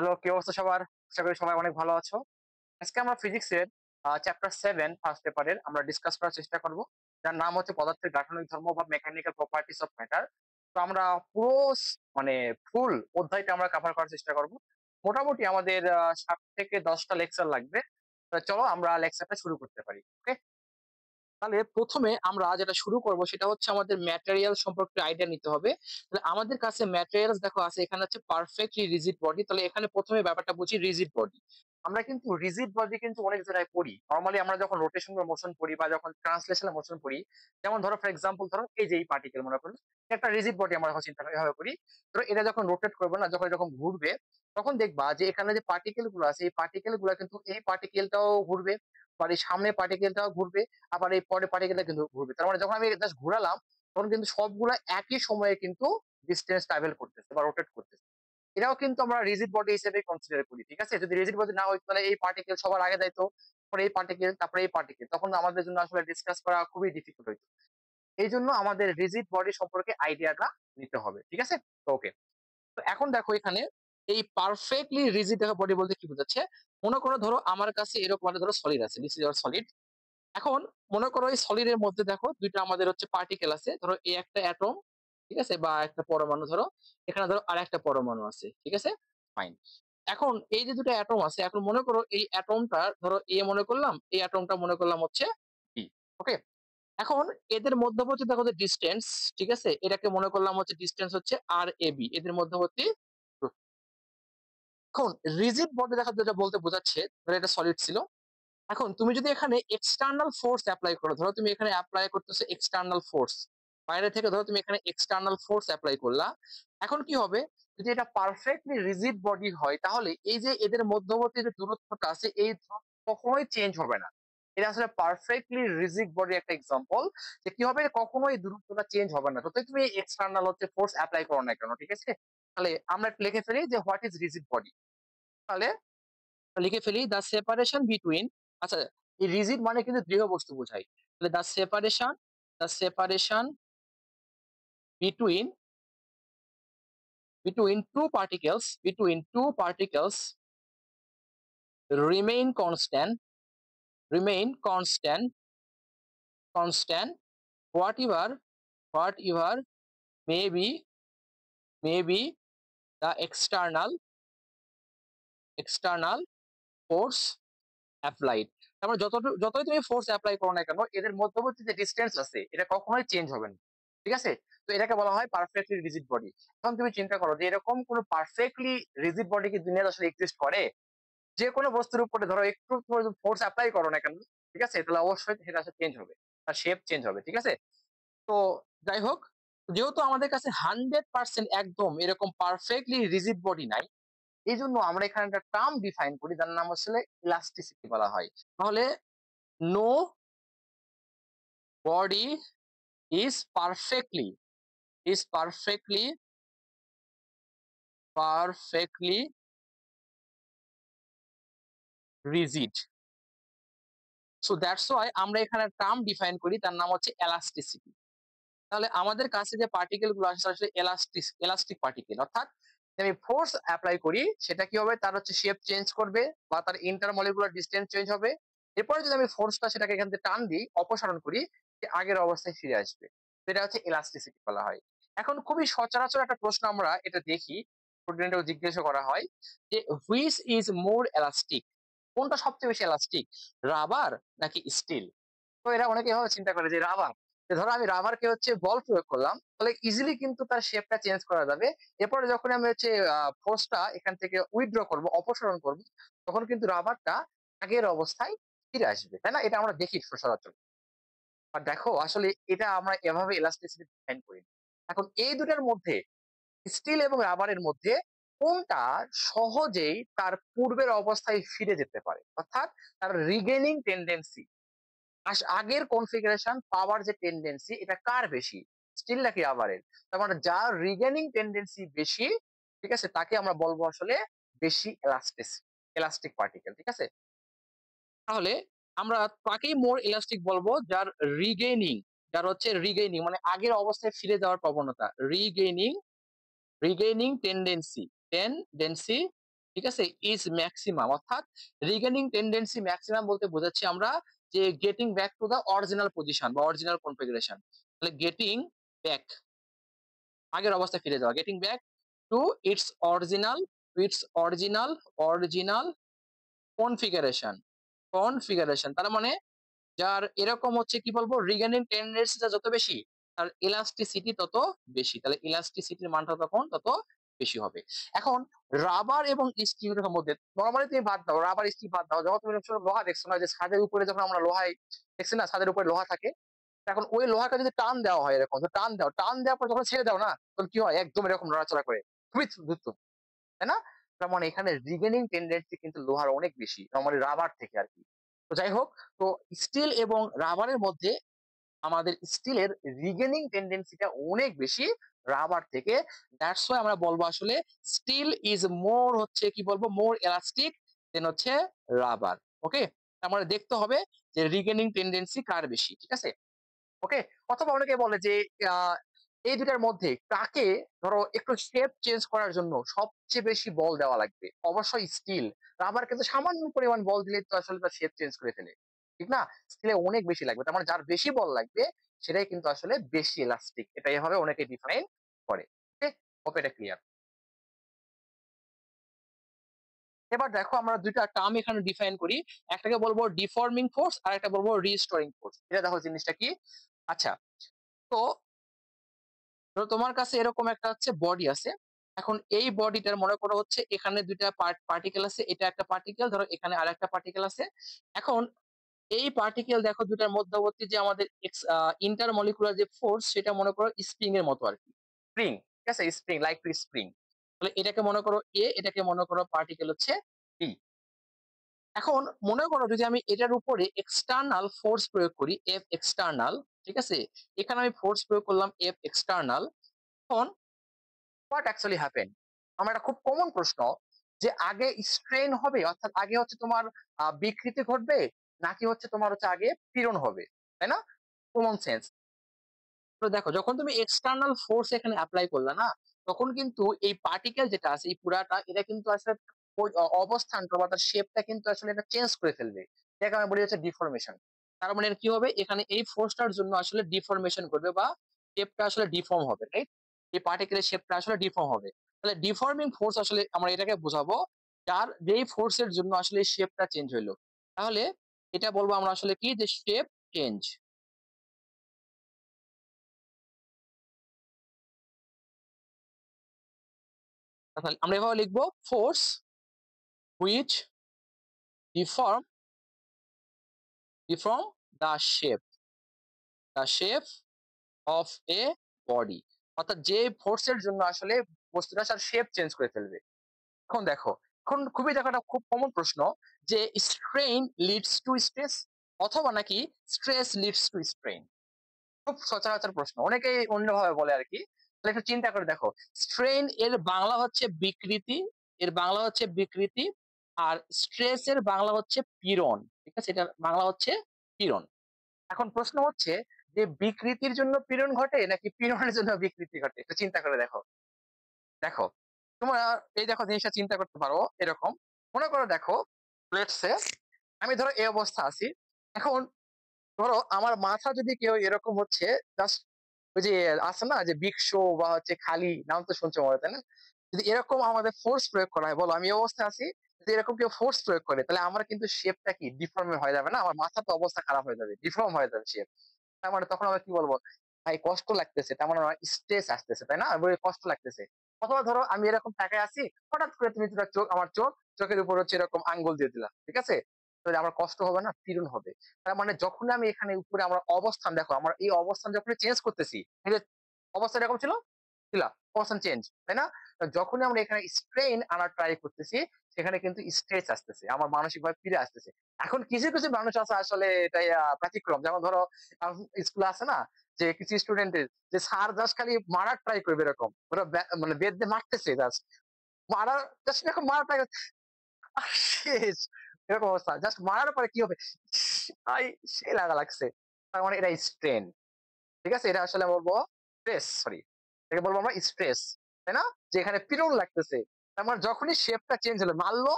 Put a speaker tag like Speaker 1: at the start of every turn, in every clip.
Speaker 1: Hello, কি অবস্থা সবার? আশা করি সবাই অনেক ভালো আছো। আজকে আমরা ফিজিক্সের চ্যাপ্টার 7 ফার্স্ট পেপারের আমরা ডিসকাস করার চেষ্টা করব, যার নাম হচ্ছে পদার্থের গাঠনিক ধর্ম বা মেকানিক্যাল প্রপার্টিস অফ ম্যাটার। তো আমরা পুরো মানে ফুল অধ্যায়টা আমরা কভার করার চেষ্টা করব। মোটামুটি আমাদের 7 থেকে 10টা লেকচার লাগবে। তো চলো আমরা লেকচারটা শুরু করতে পারি। ওকে, তাহলে প্রথমে আমরা যেটা শুরু করব সেটা হচ্ছে আমাদের ম্যাটেরিয়াল সম্পর্কে আইডিয়া নিতে হবে। তাহলে আমাদের কাছে ম্যাটেরিয়ালস দেখো আছে, এখানে হচ্ছে পারফেক্টলি রিজিড বডি। তাহলে এখানে প্রথমে ব্যাপারটা বুঝি রিজিড বডি। আমরা কিন্তু রিজিড বডি কিন্তু অনেক জায়গায় পড়ি। নর্মালি আমরা যখন রোটেশনাল মোশন পড়ি বা যখন ট্রান্সলেশনাল মোশন পড়ি, যেমন ধরো ফর এক্সাম্পল ধরো এই যে এই পার্টিকেল মনে করো, একটা রিজিড বডি আমরা যখন চিন্তা এভাবে করি। তো এটা যখন রোটেট করবে না, যখন যখন ঘুরবে, তখন দেখবা যে এখানে যে পার্টিকেল গুলো আছে এই পার্টিকেল গুলো কিন্তু এই পার্টিকেলটাও ঘুরবে, আবার এই সামনে পার্টিকেলটাও ঘুরবে, আবার এই পরে পার্টিকেলটা কিন্তু ঘুরবে। তার মানে যখন আমি জাস্ট ঘুরালাম, তখন কিন্তু সবগুলা একই সময়ে কিন্তু ডিস্টেন্স ট্রাভেল করতেছে বা রোটেট করতেছে। এটাও কিন্তু আমরা রিজিড বডি হিসেবে কনসিডার করি। ঠিক আছে, যদি রিজিড বডি না হইতো তাহলে এই পার্টিকেল সবার আগে যাইতো, তারপরে এই পার্টিকেল, তারপরে এই পার্টিকেল, তখন আমাদের জন্য আসলে ডিসকাস করা খুবই ডিফিকাল্ট হইতো। এই জন্য আমাদের রিজিড বডি সম্পর্কে আইডিয়াটা নিতে হবে। ঠিক আছে, তো ওকে। তো এখন দেখো এখানে এই পারফেক্টলি রিজিড বডি বলতে কি বোঝাচ্ছে। মনে করো ধরো আমার কাছে এরকম একটা ধরো সলিড আছে, দিস ইজ আওয়ার সলিড। এখন মনে করো এই সলিডের মধ্যে দেখো দুইটা আমাদের হচ্ছে পার্টিকেল আছে, ধরো এই একটা অ্যাটম, ঠিক আছে, বা একটা পরমাণু ধরো, এখানে ধরো আর একটা পরমাণু আছে, ঠিক আছে, ফাইন। এখন এই যে দুটো অ্যাটম আছে, এখন মনে করো এই অ্যাটমটা ধরো এ মনে করলাম, এই অ্যাটমটা মনে করলাম হচ্ছে বি। ওকে, এখন এদের মধ্যবর্তী দেখো যে ডিস্টেন্স, ঠিক আছে, এটাকে মনে করলাম হচ্ছে ডিস্টেন্স হচ্ছে আর এ বি, এদের মধ্যবর্তী দূরত্ব। এখন রিজিড বডি দেখা যেটা বলতে বোঝাচ্ছে, ধরো এটা সলিড ছিল। এখন তুমি যদি এখানে এক্সটার্নাল ফোর্স অ্যাপ্লাই করো, ধরো তুমি এখানে অ্যাপ্লাই করতেছো এক্সটার্নাল ফোর্স, বাইরে থেকে ধরো তুমি এখানে এক্সটার্নাল ফোর্স অ্যাপ্লাই করলা। এখন কি হবে, যদি এটা পারফেক্টলি রিজিড বডি হয়, তাহলে এই যে এদের মধ্যবর্তী যে দূরত্বটা আছে এই দূরত্ব কখনোই চেঞ্জ হবে না। এটা আসলে পারফেক্টলি রিজিড বডি একটা এক্সাম্পল, যে কি হবে, কখনোই দূরত্বটা চেঞ্জ হবে না যতই তুমি এক্সটার্নাল হচ্ছে ফোর্স অ্যাপ্লাই করো না কেন। ঠিক আছে, তাহলে আমরা একটু লিখে ফেলি যে হোয়াট ইজ রিজিড বডি। তাহলে লিখে ফেলি দ্য সেপারেশন বিটুইন, আচ্ছা, এই রিজিড মানে কিন্তু দৃঢ় বস্তু বোঝায়। তাহলে the separation between between two particles remain constant whatever may be the external force applied. তারপর যতই তুমি ফোর্স অ্যাপ্লাই করো না কেন, এদের মধ্যবর্তী যে ডিস্টেন্স আছে এটা কখনোই চেঞ্জ হবে না। ঠিক আছে, তো এটাকে বলা হয় পারফেক্টলি রিজিড বডি। এখন তুমি চিন্তা করো যে এরকম কোন পারফেক্টলি রিজিড বডি কি দুনিয়াতে আসলে এক্সিস্ট করে? যে কোনো বস্তুর উপরে ধরো একটু ফোর্স অ্যাপ্লাই করো না কেন, ঠিক আছে, তাহলে অবশ্যই সেটা আসলে চেঞ্জ হবে, তার শেপ চেঞ্জ হবে। ঠিক আছে, তো যাই হোক, যেহেতু আমাদের কাছে 100% একদম এরকম পারফেক্টলি রিজিড বডি নাই, এই জন্য আমরা এখানে একটা টার্ম ডিফাইন করি যার নাম আসলে ইলাস্টিসিটি বলা হয়। তাহলে no body is perfectly rigid. So that's why আমরা এখানে টার্ম ডিফাইন করি, তার নাম হচ্ছে এলাস্টিসিটি। তাহলে আমাদের কাছে যে পার্টিকেল গুলো আসে আসলে এলাস্টিক পার্টিকেল, অর্থাৎ আমি ফোর্স অ্যাপ্লাই করি সেটা কি হবে, তার হচ্ছে শেপ চেঞ্জ করবে বা তার ইন্টারমলিকুলার ডিস্টেন্স চেঞ্জ হবে। এরপরে যদি আমি ফোর্সটা সেটাকে এখান থেকে টান দিই, অপসারণ করি, সে আগের অবস্থায় ফিরে আসবে। তো এটা হচ্ছে ইলাস্টিসিটি বলা হয়। এখন খুবই সচরাচর একটা প্রশ্ন আমরা এটা দেখি, স্টুডেন্টও জিজ্ঞাসা করা হয় যে হুইচ ইজ মোর এলাস্টিক, কোনটা সবচেয়ে বেশি এলাস্টিক, রাবার নাকি স্টিল? তো এরা অনেকে এভাবে চিন্তা করে যে রাবার, ধরো আমি রাবারকে হচ্ছে বল প্রয়োগ করলাম, তাহলে ইজিলি কিন্তু তার শেপটা চেঞ্জ করা যাবে। এরপরে যখন আমি হচ্ছে ফোর্সটা এখান থেকে উইথড্র করব, অপসারণ করব, তখন কিন্তু রাবারটা আগের অবস্থায় ফিরে আসবে, তাই না? এটা আমরা দেখি সচরাচর। আর দেখো আসলে এটা আমরা এভাবে ইলাস্টিসিটি ডিফাইন করি। এখন এই দুটার মধ্যে, স্টিল এবং রাবারের মধ্যে কোনটা সহজেই তার পূর্বের অবস্থায় ফিরে যেতে পারে, অর্থাৎ তার রিগেনিং টেন্ডেন্সি, আগের কনফিগারেশন পাওয়ার যে টেন্ডেন্সি, এটা কার বেশি, স্টিল নাকি রাবারের? তার মানে যার রিগেনিং টেন্ডেন্সি বেশি, ঠিক আছে, তাকে আমরা বলবো আসলে বেশি এলাস্টিক পার্টিকেল। ঠিক আছে, তাহলে আমরা তাকেই মোর ইলাস্টিক বলবো যার রিগেইনিং, যার হচ্ছে রিগেইনিং মানে আগের অবস্থায় ফিরে যাওয়ার প্রবণতা, রিগেইনিং টেন্ডেন্সি ঠিক আছে, ইজ ম্যাক্সিমাম, অর্থাৎ রিগেনিং টেন্ডেন্সি ম্যাক্সিমাম বলতে বোঝাচ্ছি আমরা যে getting back to the original position বা অরিজিনাল কনফিগারেশন। তাহলে গেটিং ব্যাক, আগের অবস্থায় ফিরে যাওয়া, getting back to its original, original configuration, তার মানে যার এরকম হচ্ছে কি বলবো, রিগেনিং টেন্ডেন্সিটা যত বেশি, তার ইলাস্টিসিটি তত বেশি। তাহলে ইলাস্টিসিটির মানটা তখন তত বেশি হবে। এখন রাবার এবং স্টিলের মধ্যে নরমালি তুমি বাদ দাও, রাবার স্টিল বাদ দাও, যখন তুমি লোহা দেখছো না, যে ছাদের উপরে যখন আমরা লোহায় দেখছি না, ছাদের উপরে লোহা থাকে, এখন ওই লোহাটা যদি টান দেওয়া হয় এরকম, তো টান দেওয়ার পর যখন ছেড়ে দাও না, তখন কি হয়, একদম এরকম নড়াচড়া করে, খুবই দ্রুত, তাই না? তার মানে এখানে রিগেনিং টেন্ডেন্সি কিন্তু লোহার অনেক বেশি, নরমালি রাবার থেকে আর কি। তো যাই হোক, তো স্টিল এবং রাবারের মধ্যে আমাদের স্টিলের রিগেনিং টেন্ডেন্সিটা অনেক বেশি রাবার থেকে। দ্যাটস ওয়াই আমরা বলবো আসলে স্টিল ইজ মোর হচ্ছে কি বলবো, মোর এলাস্টিক দেন হচ্ছে রাবার। ওকে, আমরা দেখতে হবে যে রিগেনিং টেন্ডেন্সি কার বেশি, ঠিক আছে? ওকে, অথবা অনেকে বলে যে আহ, এই দুটার মধ্যে কাকে ধরো একটু শেপ চেঞ্জ করার জন্য সবচেয়ে বেশি বল দেওয়া লাগবে, অবশ্যই স্টিল। রাবার কিন্তু সামান্য পরিমাণ বল দিলে তো আসলে তার শেপ চেঞ্জ করে ফেলে, ঠিক না? স্টিলে অনেক বেশি লাগবে, তার মানে যার বেশি বল লাগবে সেটাই কিন্তু আসলে বেশি ইলাস্টিক, এটা এভাবে অনেকে ডিফাইন করে। ওকে, হোপ এটা ক্লিয়ার। এবার দেখো আমরা দুইটা টার্ম এখানে ডিফাইন করি, একটাকে বলবো ডিফর্মিং ফোর্স আর একটা বলবো রিস্টোরিং ফোর্স। এটা দেখো জিনিসটা কি। আচ্ছা, তো ধরো তোমার কাছে এরকম একটা হচ্ছে বডি আছে। এখন এই বডিটার মনে করো হচ্ছে এখানে দুইটা পার্টিকেল আছে, এটা একটা পার্টিকেল, ধরো এখানে আরেকটা পার্টিকেল আছে। এখন এই পার্টিকেল দেখো দুটার মধ্যবর্তী যে আমাদের ইন্টারমলিকুলার যে ফোর্স, সেটা মনে করো স্প্রিং এর মতো আর কি, স্প্রিং, ঠিক আছে, স্প্রিং, লাইক টু স্প্রিং। তাহলে এটাকে মনে করো এ, এটাকে মনে করো পার্টিকেল হচ্ছে বি। এখন মনে করো যদি আমি এটার উপরে এক্সটার্নাল ফোর্স প্রয়োগ করি, এফ এক্সটার্নাল, ঠিক আছে, এখানে আমি ফোর্স প্রয়োগ করলাম এফ এক্সটার্নাল। এখন হোয়াট অ্যাকচুয়ালি হ্যাপেন, আমার একটা খুব কমন প্রশ্ন, যে আগে স্ট্রেন হবে, অর্থাৎ আগে হচ্ছে তোমার বিকৃতি ঘটবে, নাকি হচ্ছে তোমার হচ্ছে আগে পীড়ন হবে, তাই না? Common sense. তো দেখো যখন তুমি এক্সটার্নাল ফোর্স এখানে অ্যাপ্লাই করলে না, তখন কিন্তু এই পার্টিকেল যেটা আছে এই পুরাটা, এটা কিন্তু আসলে ওই অবস্থানটা বা তার শেপটা কিন্তু আসলে এটা চেঞ্জ করে ফেলবে, এটাকে আমি বলি হচ্ছে ডিফরমেশন। তার মানে এর কি হবে, এখানে এই ফোর্সটার জন্য আসলে ডিফরমেশন করবে বা শেপটা আসলে ডিফর্ম হবে, রাইট? এই পার্টিকেলের শেপটা আসলে ডিফর্ম হবে। তাহলে ডিফর্মিং ফোর্স আসলে আমরা এটাকে বোঝাবো, যার যেই ফোর্সের জন্য আসলে শেপটা চেঞ্জ হইলো। তাহলে এটা বলবো আমরা আসলে কি, যে শেপ চেঞ্জ। তাহলে আমরা এভাবে লিখবো, force which deform deform the shape of a body, অর্থাৎ যে ফোর্সের জন্য আসলে বস্তুটা তার শেপ চেঞ্জ করে ফেলবে। এখন দেখো, এখন খুবই দেখো একটা খুব কমন প্রশ্ন, যে স্ট্রেইন লিডস টু স্ট্রেস অথবা নাকি স্ট্রেস লিডস টু স্ট্রেইন। খুব সচরাচর প্রশ্ন, অনেকেই অন্যভাবে বলে আর কি। তাহলে একটু চিন্তা করে দেখো, স্ট্রেইন এর বাংলা হচ্ছে বিকৃতি, আর স্ট্রেস এর বাংলা হচ্ছে পীড়ন, ঠিক আছে, এটা বাংলা হচ্ছে পীড়ন। এখন প্রশ্ন হচ্ছে যে বিকৃতির জন্য পীড়ন ঘটে নাকি পীড়নের জন্য বিকৃতি ঘটে, একটু চিন্তা করে দেখো। দেখো, তোমরা এই দেখো জিনিসটা চিন্তা করতে পারো এরকম, মনে করো দেখো, লেটস সে আমি ধরো এই অবস্থা আছি। এখন ধরো আমার মাথা যদি কেউ এরকম হচ্ছে জাস্ট, ওই যে আছে না যে বিগ শো বা হচ্ছে খালি, নাম তো শুনছো মনে হয়, তাই না? যদি এরকম আমাদের ফোর্স প্রয়োগ করা হয়, বলো আমি এই অবস্থায় আছি, যদি এরকম কেউ ফোর্স প্রয়োগ করে, তাহলে আমার কিন্তু শেপটা কি ডিফর্ম হয়ে যাবে না, আমার মাথা তো অবস্থা খারাপ হয়ে যাবে, ডিফর্ম হয়ে যাবে শেপ। তার মানে তখন আমরা কি বলবো, ভাই কষ্ট লাগতেছে, তার মানে আমার স্ট্রেস আসতেছে, তাই না, কষ্ট লাগতেছে। অথবা ধরো আমি এরকম তাকায় আছি, হঠাৎ করে তুমি তোমার চোখ, আমার চোখের উপর হচ্ছে এরকম আঙ্গুল দিয়ে দিলাম, ঠিক আছে, তাহলে আমার কষ্ট হবে না, পীড়ন হবে। তার মানে যখন আমি এখানে উপরে আমার অবস্থান, দেখো আমার এই অবস্থান যখন চেঞ্জ করতেছি, এই যে অবস্থা এরকম ছিল, ছিল, অবস্থান চেঞ্জ, তাই না? তো যখনই আমরা এখানে স্ট্রেইন আনার ট্রাই করতেছি, সেখানে কিন্তু স্ট্রেস আসতেছে, আমার মানসিক ভাবে ফিরে আসতেছে। এখন কিছু কিছু মানুষ আছে আসলে এটাই ব্যতিক্রম, যেমন ধরো স্কুলে আছে না, যে কিছু স্টুডেন্টের, যে স্যার জাস্ট খালি মারার ট্রাই করবে এরকম, ওরা মানে বেদ দিয়ে মারতেছে, জাস্ট মারার, জাস্ট এরকম মারার ট্রাই, শেষ, এরকম অবস্থা, জাস্ট মারার পরে কি হবে, আই সে লাগছে, তার মানে এটা স্ট্রেন, ঠিক আছে, এটা আসলে বলবো স্ট্রেস, সরি, এটাকে বলবো আমরা স্ট্রেস, তাই না, যে এখানে পীড়ন লাগতেছে। তার মানে যখনই শেপটা চেঞ্জ হলো, মারলো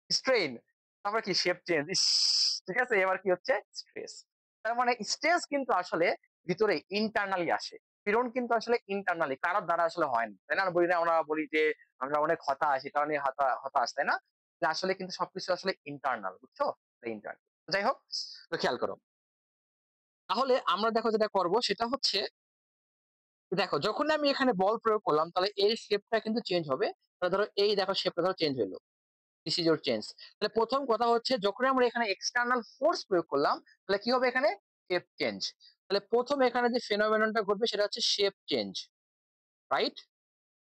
Speaker 1: স্ট্রেইন, তারপরে কি শেপ চেঞ্জ, ঠিক আছে, এবার কি হচ্ছে স্ট্রেস। তার মানে স্ট্রেস কিন্তু আসলে ভিতরে ইন্টারনালি আসে, পীড়ন কিন্তু আসলে ইন্টারনালি কারোর দ্বারা আসলে হয় না, তাই না? আমরা বলি না, আমরা বলি যে আমরা অনেক হতাশ, এটা নিয়ে হতাশ, তাই না? যে আসলে কিন্তু সবকিছু আসলে ইন্টারনাল, বুঝছো? ইন্টারনাল। যাই হোক, তো খেয়াল করো, তাহলে আমরা দেখো যেটা করব সেটা হচ্ছে, দেখো যখন আমি এখানে বল প্রয়োগ করলাম তাহলে এই শেপটা কিন্তু চেঞ্জ হবে। তাহলে ধরো এই দেখো শেপটা ধরো চেঞ্জ হলো, দিস ইজ ইউর চেঞ্জ। তাহলে প্রথম কথা হচ্ছে যখন আমরা এখানে এক্সটার্নাল ফোর্স প্রয়োগ করলাম তাহলে কি হবে এখানে শেপ চেঞ্জ। তাহলে প্রথম এখানে যে ফেনোমেননটা ঘটবে সেটা হচ্ছে শেপ চেঞ্জ, রাইট?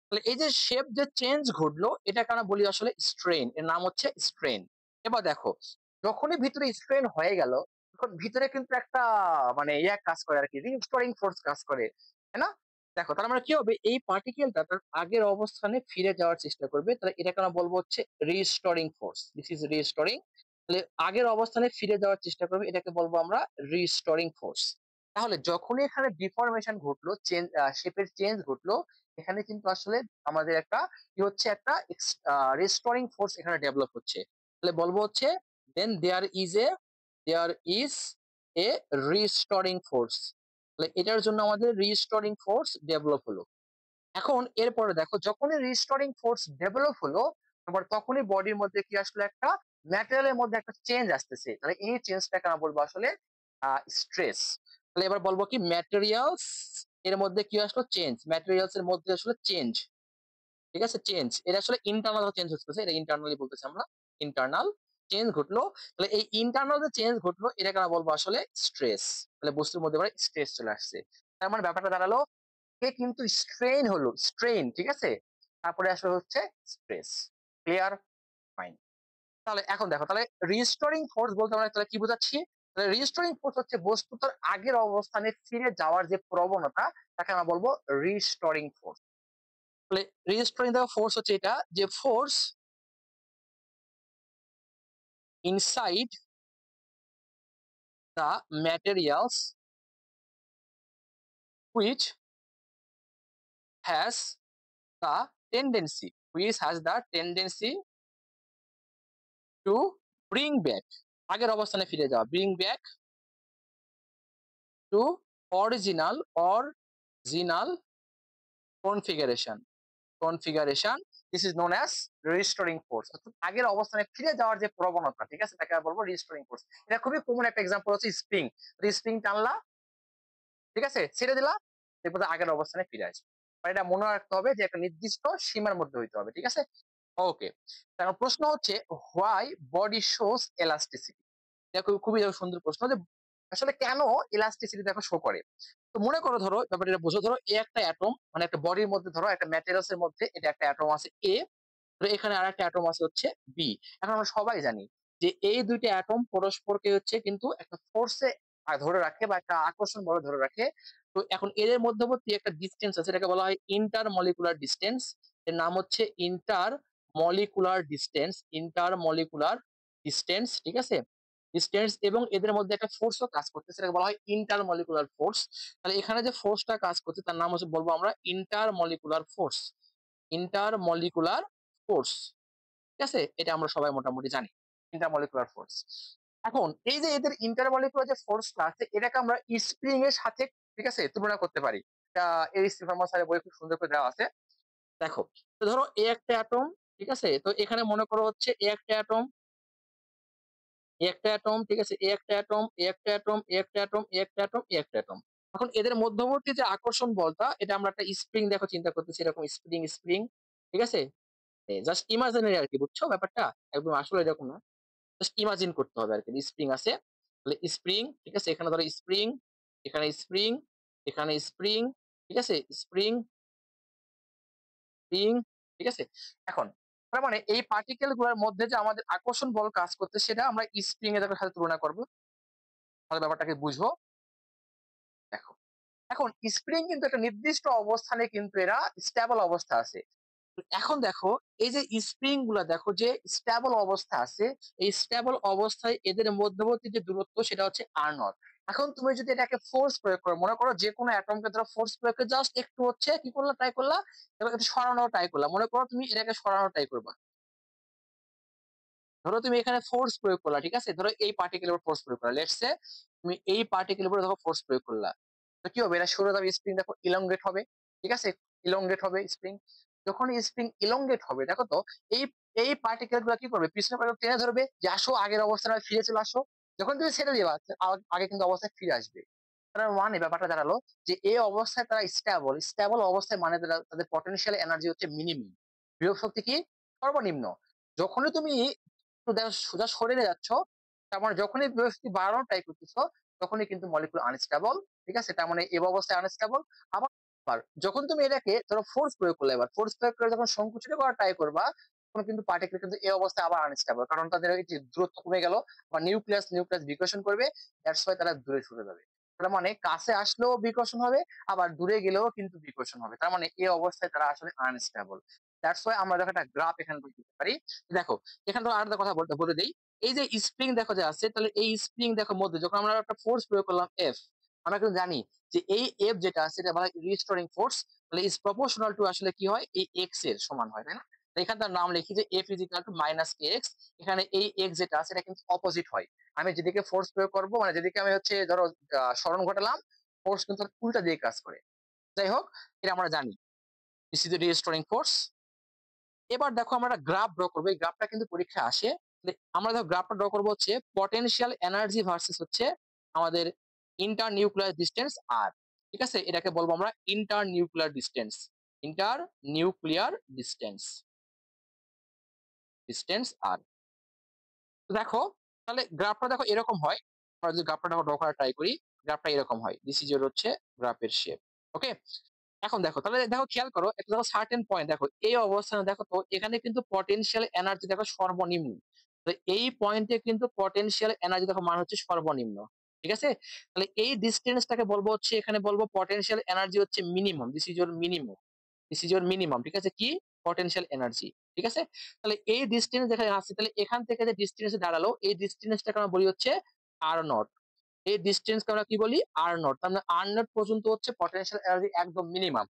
Speaker 1: তাহলে এই যে শেপ যে চেঞ্জ ঘটলো এটাকে আমরা বলি আসলে স্ট্রেন, এর নাম হচ্ছে স্ট্রেন। এবার দেখো যখনই ভিতরে স্ট্রেন হয়ে গেল তখন ভিতরে কিন্তু একটা মানে ইয়া কাজ করে আর কি, রিস্টোরিং ফোর্স কাজ করে, তাই না? দেখো তার মানে কি হবে, এই পার্টিকেলটা তার আগের অবস্থানে ফিরে যাওয়ার চেষ্টা করবে, তাহলে এটাকে আমরা বলবো হচ্ছে restoring force, this is restoring. তাহলে আগের অবস্থানে ফিরে যাওয়ার চেষ্টা করবে, এটাকে বলবো আমরা রিস্টোরিং ফোর্স। তাহলে যখনই এখানে ডিফরমেশন ঘটলো, চেঞ্জ শেপের চেঞ্জ ঘটলো, এখানে কিন্তু আসলে আমাদের একটা কি হচ্ছে, একটা রিস্টোরিং ফোর্স এখানে ডেভেলপ হচ্ছে। তাহলে বলবো হচ্ছে then there is a restoring force. তাহলে এটার জন্য আমাদের রিস্টোরিং ফোর্স ডেভেলপ হলো। এখন এরপরে দেখো যখনই রিস্টোরিং ফোর্স ডেভেলপ হলো, তারপর তখনই বডির মধ্যে কি আসলে একটা ম্যাটেরিয়ালের মধ্যে একটা চেঞ্জ আসতেছে, তাহলে এই চেঞ্জটাকে আমরা বলবো আসলে স্ট্রেস। তাহলে এবার বলবো কি ম্যাটেরিয়ালস এর মধ্যে কি আসলো চেঞ্জ, ম্যাটেরিয়ালস এর মধ্যে আসলে চেঞ্জ, ঠিক আছে, চেঞ্জ এটা আসলে ইন্টারনাল চেঞ্জ হচ্ছে, এটা ইন্টারনালি বলতেছি আমরা, ইন্টারনাল চেঞ্জ ঘটলো। তাহলে এই ইন্টারনাল যে চেঞ্জ ঘটলো এটাকে আমরা বলবো আসলে স্ট্রেস। তাহলে বস্তুর মধ্যে এবার স্ট্রেস চলে আসছে। তার মানে ব্যাপারটা দাঁড়ালো এ কিন্তু স্ট্রেন হলো, স্ট্রেন, ঠিক আছে, তারপরে আসলে হচ্ছে স্ট্রেস। ক্লিয়ার? ফাইন। তাহলে এখন দেখো, তাহলে রিস্টোরিং ফোর্স বলতে আমরা তাহলে কি বোঝাচ্ছি? তাহলে রিস্টোরিং ফোর্স হচ্ছে বস্তু তার আগের অবস্থানে ফিরে যাওয়ার যে প্রবণতা, তাকে আমরা বলবো রিস্টোরিং ফোর্স। তাহলে রিস্টোরিং দ্য ফোর্স হচ্ছে এটা, যে force inside the materials which has the tendency to bring back, আগের অবস্থানে ফিরে যাওয়া, bring back to original original configuration, configuration, this is known as restoring force. অর্থাৎ আগের অবস্থানে ফিরে যাওয়ার যে প্রবণতা, ঠিক আছে, তাকে বলবো রিস্টোরিং ফোর্স। এটা খুবই কমন একটা এক্সাম্পল হচ্ছে স্প্রিং। স্প্রিং টানলা, ঠিক আছে, ছেড়ে দিলা, এরপর আগের অবস্থানে ফিরে আসবে। আর এটা মনে রাখতে হবে যে একটা নির্দিষ্ট সীমার মধ্যে হইতে হবে, ঠিক আছে। ওকে, তার প্রশ্ন হচ্ছে হোয়াই বডি শোস এলাস্টিসিটি। দেখো খুবই সুন্দর প্রশ্ন, যে আসলে কেন ইলাস্টিসিটি দেখো শো করে। তো মনে করো, ধরো ব্যাপারটা এটা বুঝো, ধরো এ একটা অ্যাটম, মানে একটা বডির মধ্যে, ধরো একটা ম্যাটেরিয়ালস এর মধ্যে এটা একটা অ্যাটম আছে এ, তো এখানে আর একটা অ্যাটম আছে হচ্ছে বি। এখন আমরা সবাই জানি যে এই দুইটা অ্যাটম পরস্পরকে হচ্ছে কিন্তু একটা ফোর্সে ধরে রাখে বা একটা আকর্ষণ বলে ধরে রাখে। তো এখন এদের মধ্যবর্তী একটা ডিস্টেন্স আছে, এটাকে বলা হয় ইন্টার মলিকুলার ডিস্টেন্স। এর নাম হচ্ছে inter molecular distance, inter molecular distance, ঠিক আছে, ডিস্টেন্স। এবং এদের মধ্যে একটা ফোর্সও কাজ করতেছে, এটাকে বলা হয় ইন্টার মলিকুলার ফোর্স। তাহলে এখানে যে ফোর্সটা কাজ করছে তার নাম হচ্ছে, বলবো আমরা inter molecular force, inter molecular force, ঠিক আছে, এটা আমরা সবাই মোটামুটি জানি, ইন্টারমলিকুলার ফোর্স। এখন এই যে এদের ইন্টারমলিকুলার যে ফোর্সটা আছে এটাকে আমরা স্প্রিং এর সাথে, ঠিক আছে, তুলনা করতে পারি। এটা এই স্টিফান স্যারের বই খুব সুন্দর করে দেওয়া আছে। দেখো, তো ধরো এ একটা অ্যাটম, ঠিক আছে, তো এখানে মনে করো হচ্ছে এ একটা অ্যাটম, এ একটা অ্যাটম, ঠিক আছে, এ একটা অ্যাটম, এ একটা অ্যাটম, এ একটা অ্যাটম, এ একটা অ্যাটম, এ একটা অ্যাটম। এখন এদের মধ্যবর্তী যে আকর্ষণ বলটা, এটা আমরা একটা স্প্রিং দেখো চিন্তা করতেছি, এরকম স্প্রিং স্প্রিং, ঠিক আছে, জাস্ট ইমাজিনারি আর কি, বুঝছো ব্যাপারটা, একদম আসলে এরকম না, জাস্ট ইমাজিন করতে হবে আর কি। স্প্রিং আছে, তাহলে স্প্রিং, ঠিক আছে, এখানে ধরো স্প্রিং, এখানে স্প্রিং, এখানে স্প্রিং, ঠিক আছে, স্প্রিং স্প্রিং, ঠিক আছে। এখন তার মানে এই পার্টিকেল গুলোর মধ্যে যে আমাদের আকর্ষণ বল কাজ করতে, সেটা আমরা স্প্রিং এর সাথে তুলনা করবো, তাহলে ব্যাপারটাকে বুঝবো। দেখো, এখন স্প্রিং কিন্তু একটা নির্দিষ্ট অবস্থানে কিন্তু এরা স্টেবল অবস্থা আছে। এখন দেখো এই যে স্প্রিং গুলা দেখো যে স্টেবল অবস্থা আছে, এই স্টেবল অবস্থায় এদের মধ্যবর্তী যে দূরত্ব সেটা হচ্ছে আর নট। এখন তুমি যদি এটাকে ফোর্স প্রয়োগ করো, মনে করো যে কোনো অ্যাটমকে ধরো ফোর্স প্রয়োগ করে জাস্ট একটু হচ্ছে কি করলা, ট্রাই করলা, এবার একটু সরানোর ট্রাই করলা, মনে করো তুমি এটাকে সরানোর ট্রাই করবা, ধরো তুমি এখানে ফোর্স প্রয়োগ করলা, ঠিক আছে, ধরো এই পার্টিকেলের উপর ফোর্স প্রয়োগ করলা, লেটস সে তুমি এই পার্টিকেলের উপর দেখো ফোর্স প্রয়োগ করলা, তো কি হবে, এটা সরে যাবে, স্প্রিং দেখো ইলংগেট হবে, ঠিক আছে, ইলংগেট হবে স্প্রিং। যখন স্প্রিং ইলংগেট হবে দেখো তো এই এই পার্টিকেল গুলো কি করবে, পিছনে পার্টিকেল টেনে ধরবে যে আসো আগের অবস্থায় ফিরে চলে আসো, যখন তুমি ছেড়ে দিবা আগে কিন্তু অবস্থায় ফিরে আসবে। তার মানে ব্যাপারটা দাঁড়ালো যে এই অবস্থায় তারা স্টেবল, স্টেবল অবস্থায় মানে তাদের পটেনশিয়াল এনার্জি হচ্ছে মিনিমাম, বিভব শক্তি কি সর্বনিম্ন। যখনই তুমি একটু দেখো সোজা সরে যাচ্ছ, তার মানে যখনই বিভব শক্তি বাড়ানোর ট্রাই করতেছো তখনই কিন্তু মলিকুল আনস্টেবল, ঠিক আছে, তার মানে এই অবস্থায় আনস্টেবল। আবার যখন তুমি এটাকে ধরো ফোর্স প্রয়োগ করলে, এবার ফোর্স প্রয়োগ করে যখন সংকুচিত করার ট্রাই করবা তখন কিন্তু পার্টিকেল কিন্তু এই অবস্থায় আবার আনস্টেবল, কারণ তাদের এই যে দূরত্ব কমে গেল বা নিউক্লিয়াস নিউক্লিয়াস বিকর্ষণ করবে, দ্যাটস ওয়াই তারা দূরে সরে যাবে। তার মানে কাছে আসলেও বিকর্ষণ হবে, আবার দূরে গেলেও কিন্তু বিকর্ষণ হবে, তার মানে এই অবস্থায় তারা আসলে আনস্টেবল। দ্যাটস ওয়াই আমরা দেখো একটা গ্রাফ এখানে করতে পারি। দেখো এখানে তো আরেকটা কথা বলতে বলে দেই, এই যে স্প্রিং দেখো যে আছে, তাহলে এই স্প্রিং দেখো মধ্যে যখন আমরা একটা ফোর্স প্রয়োগ করলাম এফ, আমরা কিন্তু জানি যে এই এফ যেটা আছে এটা বলা রিস্টোরিং ফোর্স, তাহলে ইজ প্রপোর্শনাল টু আসলে কি হয়, এই এক্স এর সমান হয়, তাই না? তো এখানে তার নাম লিখি যে F is equal two minus K x, এখানে এই এক্স যেটা আছে এটা কিন্তু অপোজিট হয়, আমি যেদিকে ফোর্স প্রয়োগ করবো মানে যেদিকে আমি হচ্ছে ধরো স্মরণ ঘটালাম, ফোর্স কিন্তু উল্টা দিকে কাজ করে। যাই হোক, এটা আমরা জানি, this is the restoring force. এবার দেখো আমরা একটা গ্রাফ ড্র করবো, এই গ্রাফটা কিন্তু পরীক্ষায় আসে। আমরা দেখো গ্রাফটা ড্র করবো হচ্ছে পটেনশিয়াল এনার্জি ভার্সেস হচ্ছে আমাদের ইন্টার নিউক্লিয়ার ডিস্টেন্স আর, ঠিক আছে, এটাকে বলবো আমরা internuclear distance, internuclear distance, distance R. তো দেখো তাহলে গ্রাফটা দেখো এরকম হয়, আমরা যদি গ্রাফটা ড্র করার ট্রাই করি, গ্রাফটা এরকম হয়, দিস ইজ হচ্ছে গ্রাফের শেপ। ওকে, এখন দেখো তাহলে দেখো খেয়াল করো একটা দেখো সার্টেন পয়েন্ট, দেখো এই অবস্থানে দেখো তো এখানে কিন্তু পটেনশিয়াল এনার্জি দেখো সর্বনিম্ন, তো এই পয়েন্টে কিন্তু পটেনশিয়াল এনার্জি দেখো মান হচ্ছে সর্বনিম্ন, ঠিক আছে, তাহলে এই ডিস্টেন্সটাকে বলবো হচ্ছে এখানে বলবো পটেনশিয়াল এনার্জি হচ্ছে minimum, this is your minimum, this is your minimum, ঠিক আছে, কি পটেনশিয়াল এনার্জি, ঠিক আছে। তাহলে এই ডিস্টেন্স যেখানে আছে, তাহলে এখান থেকে যে ডিস্টেন্স দাঁড়ালো এই ডিস্টেন্সটাকে আমরা বলি হচ্ছে আর নট, এই ডিস্টেন্সকে আমরা কি বলি আর নট, তার মানে আর নট পর্যন্ত হচ্ছে পটেনশিয়াল এনার্জি একদম মিনিমাম।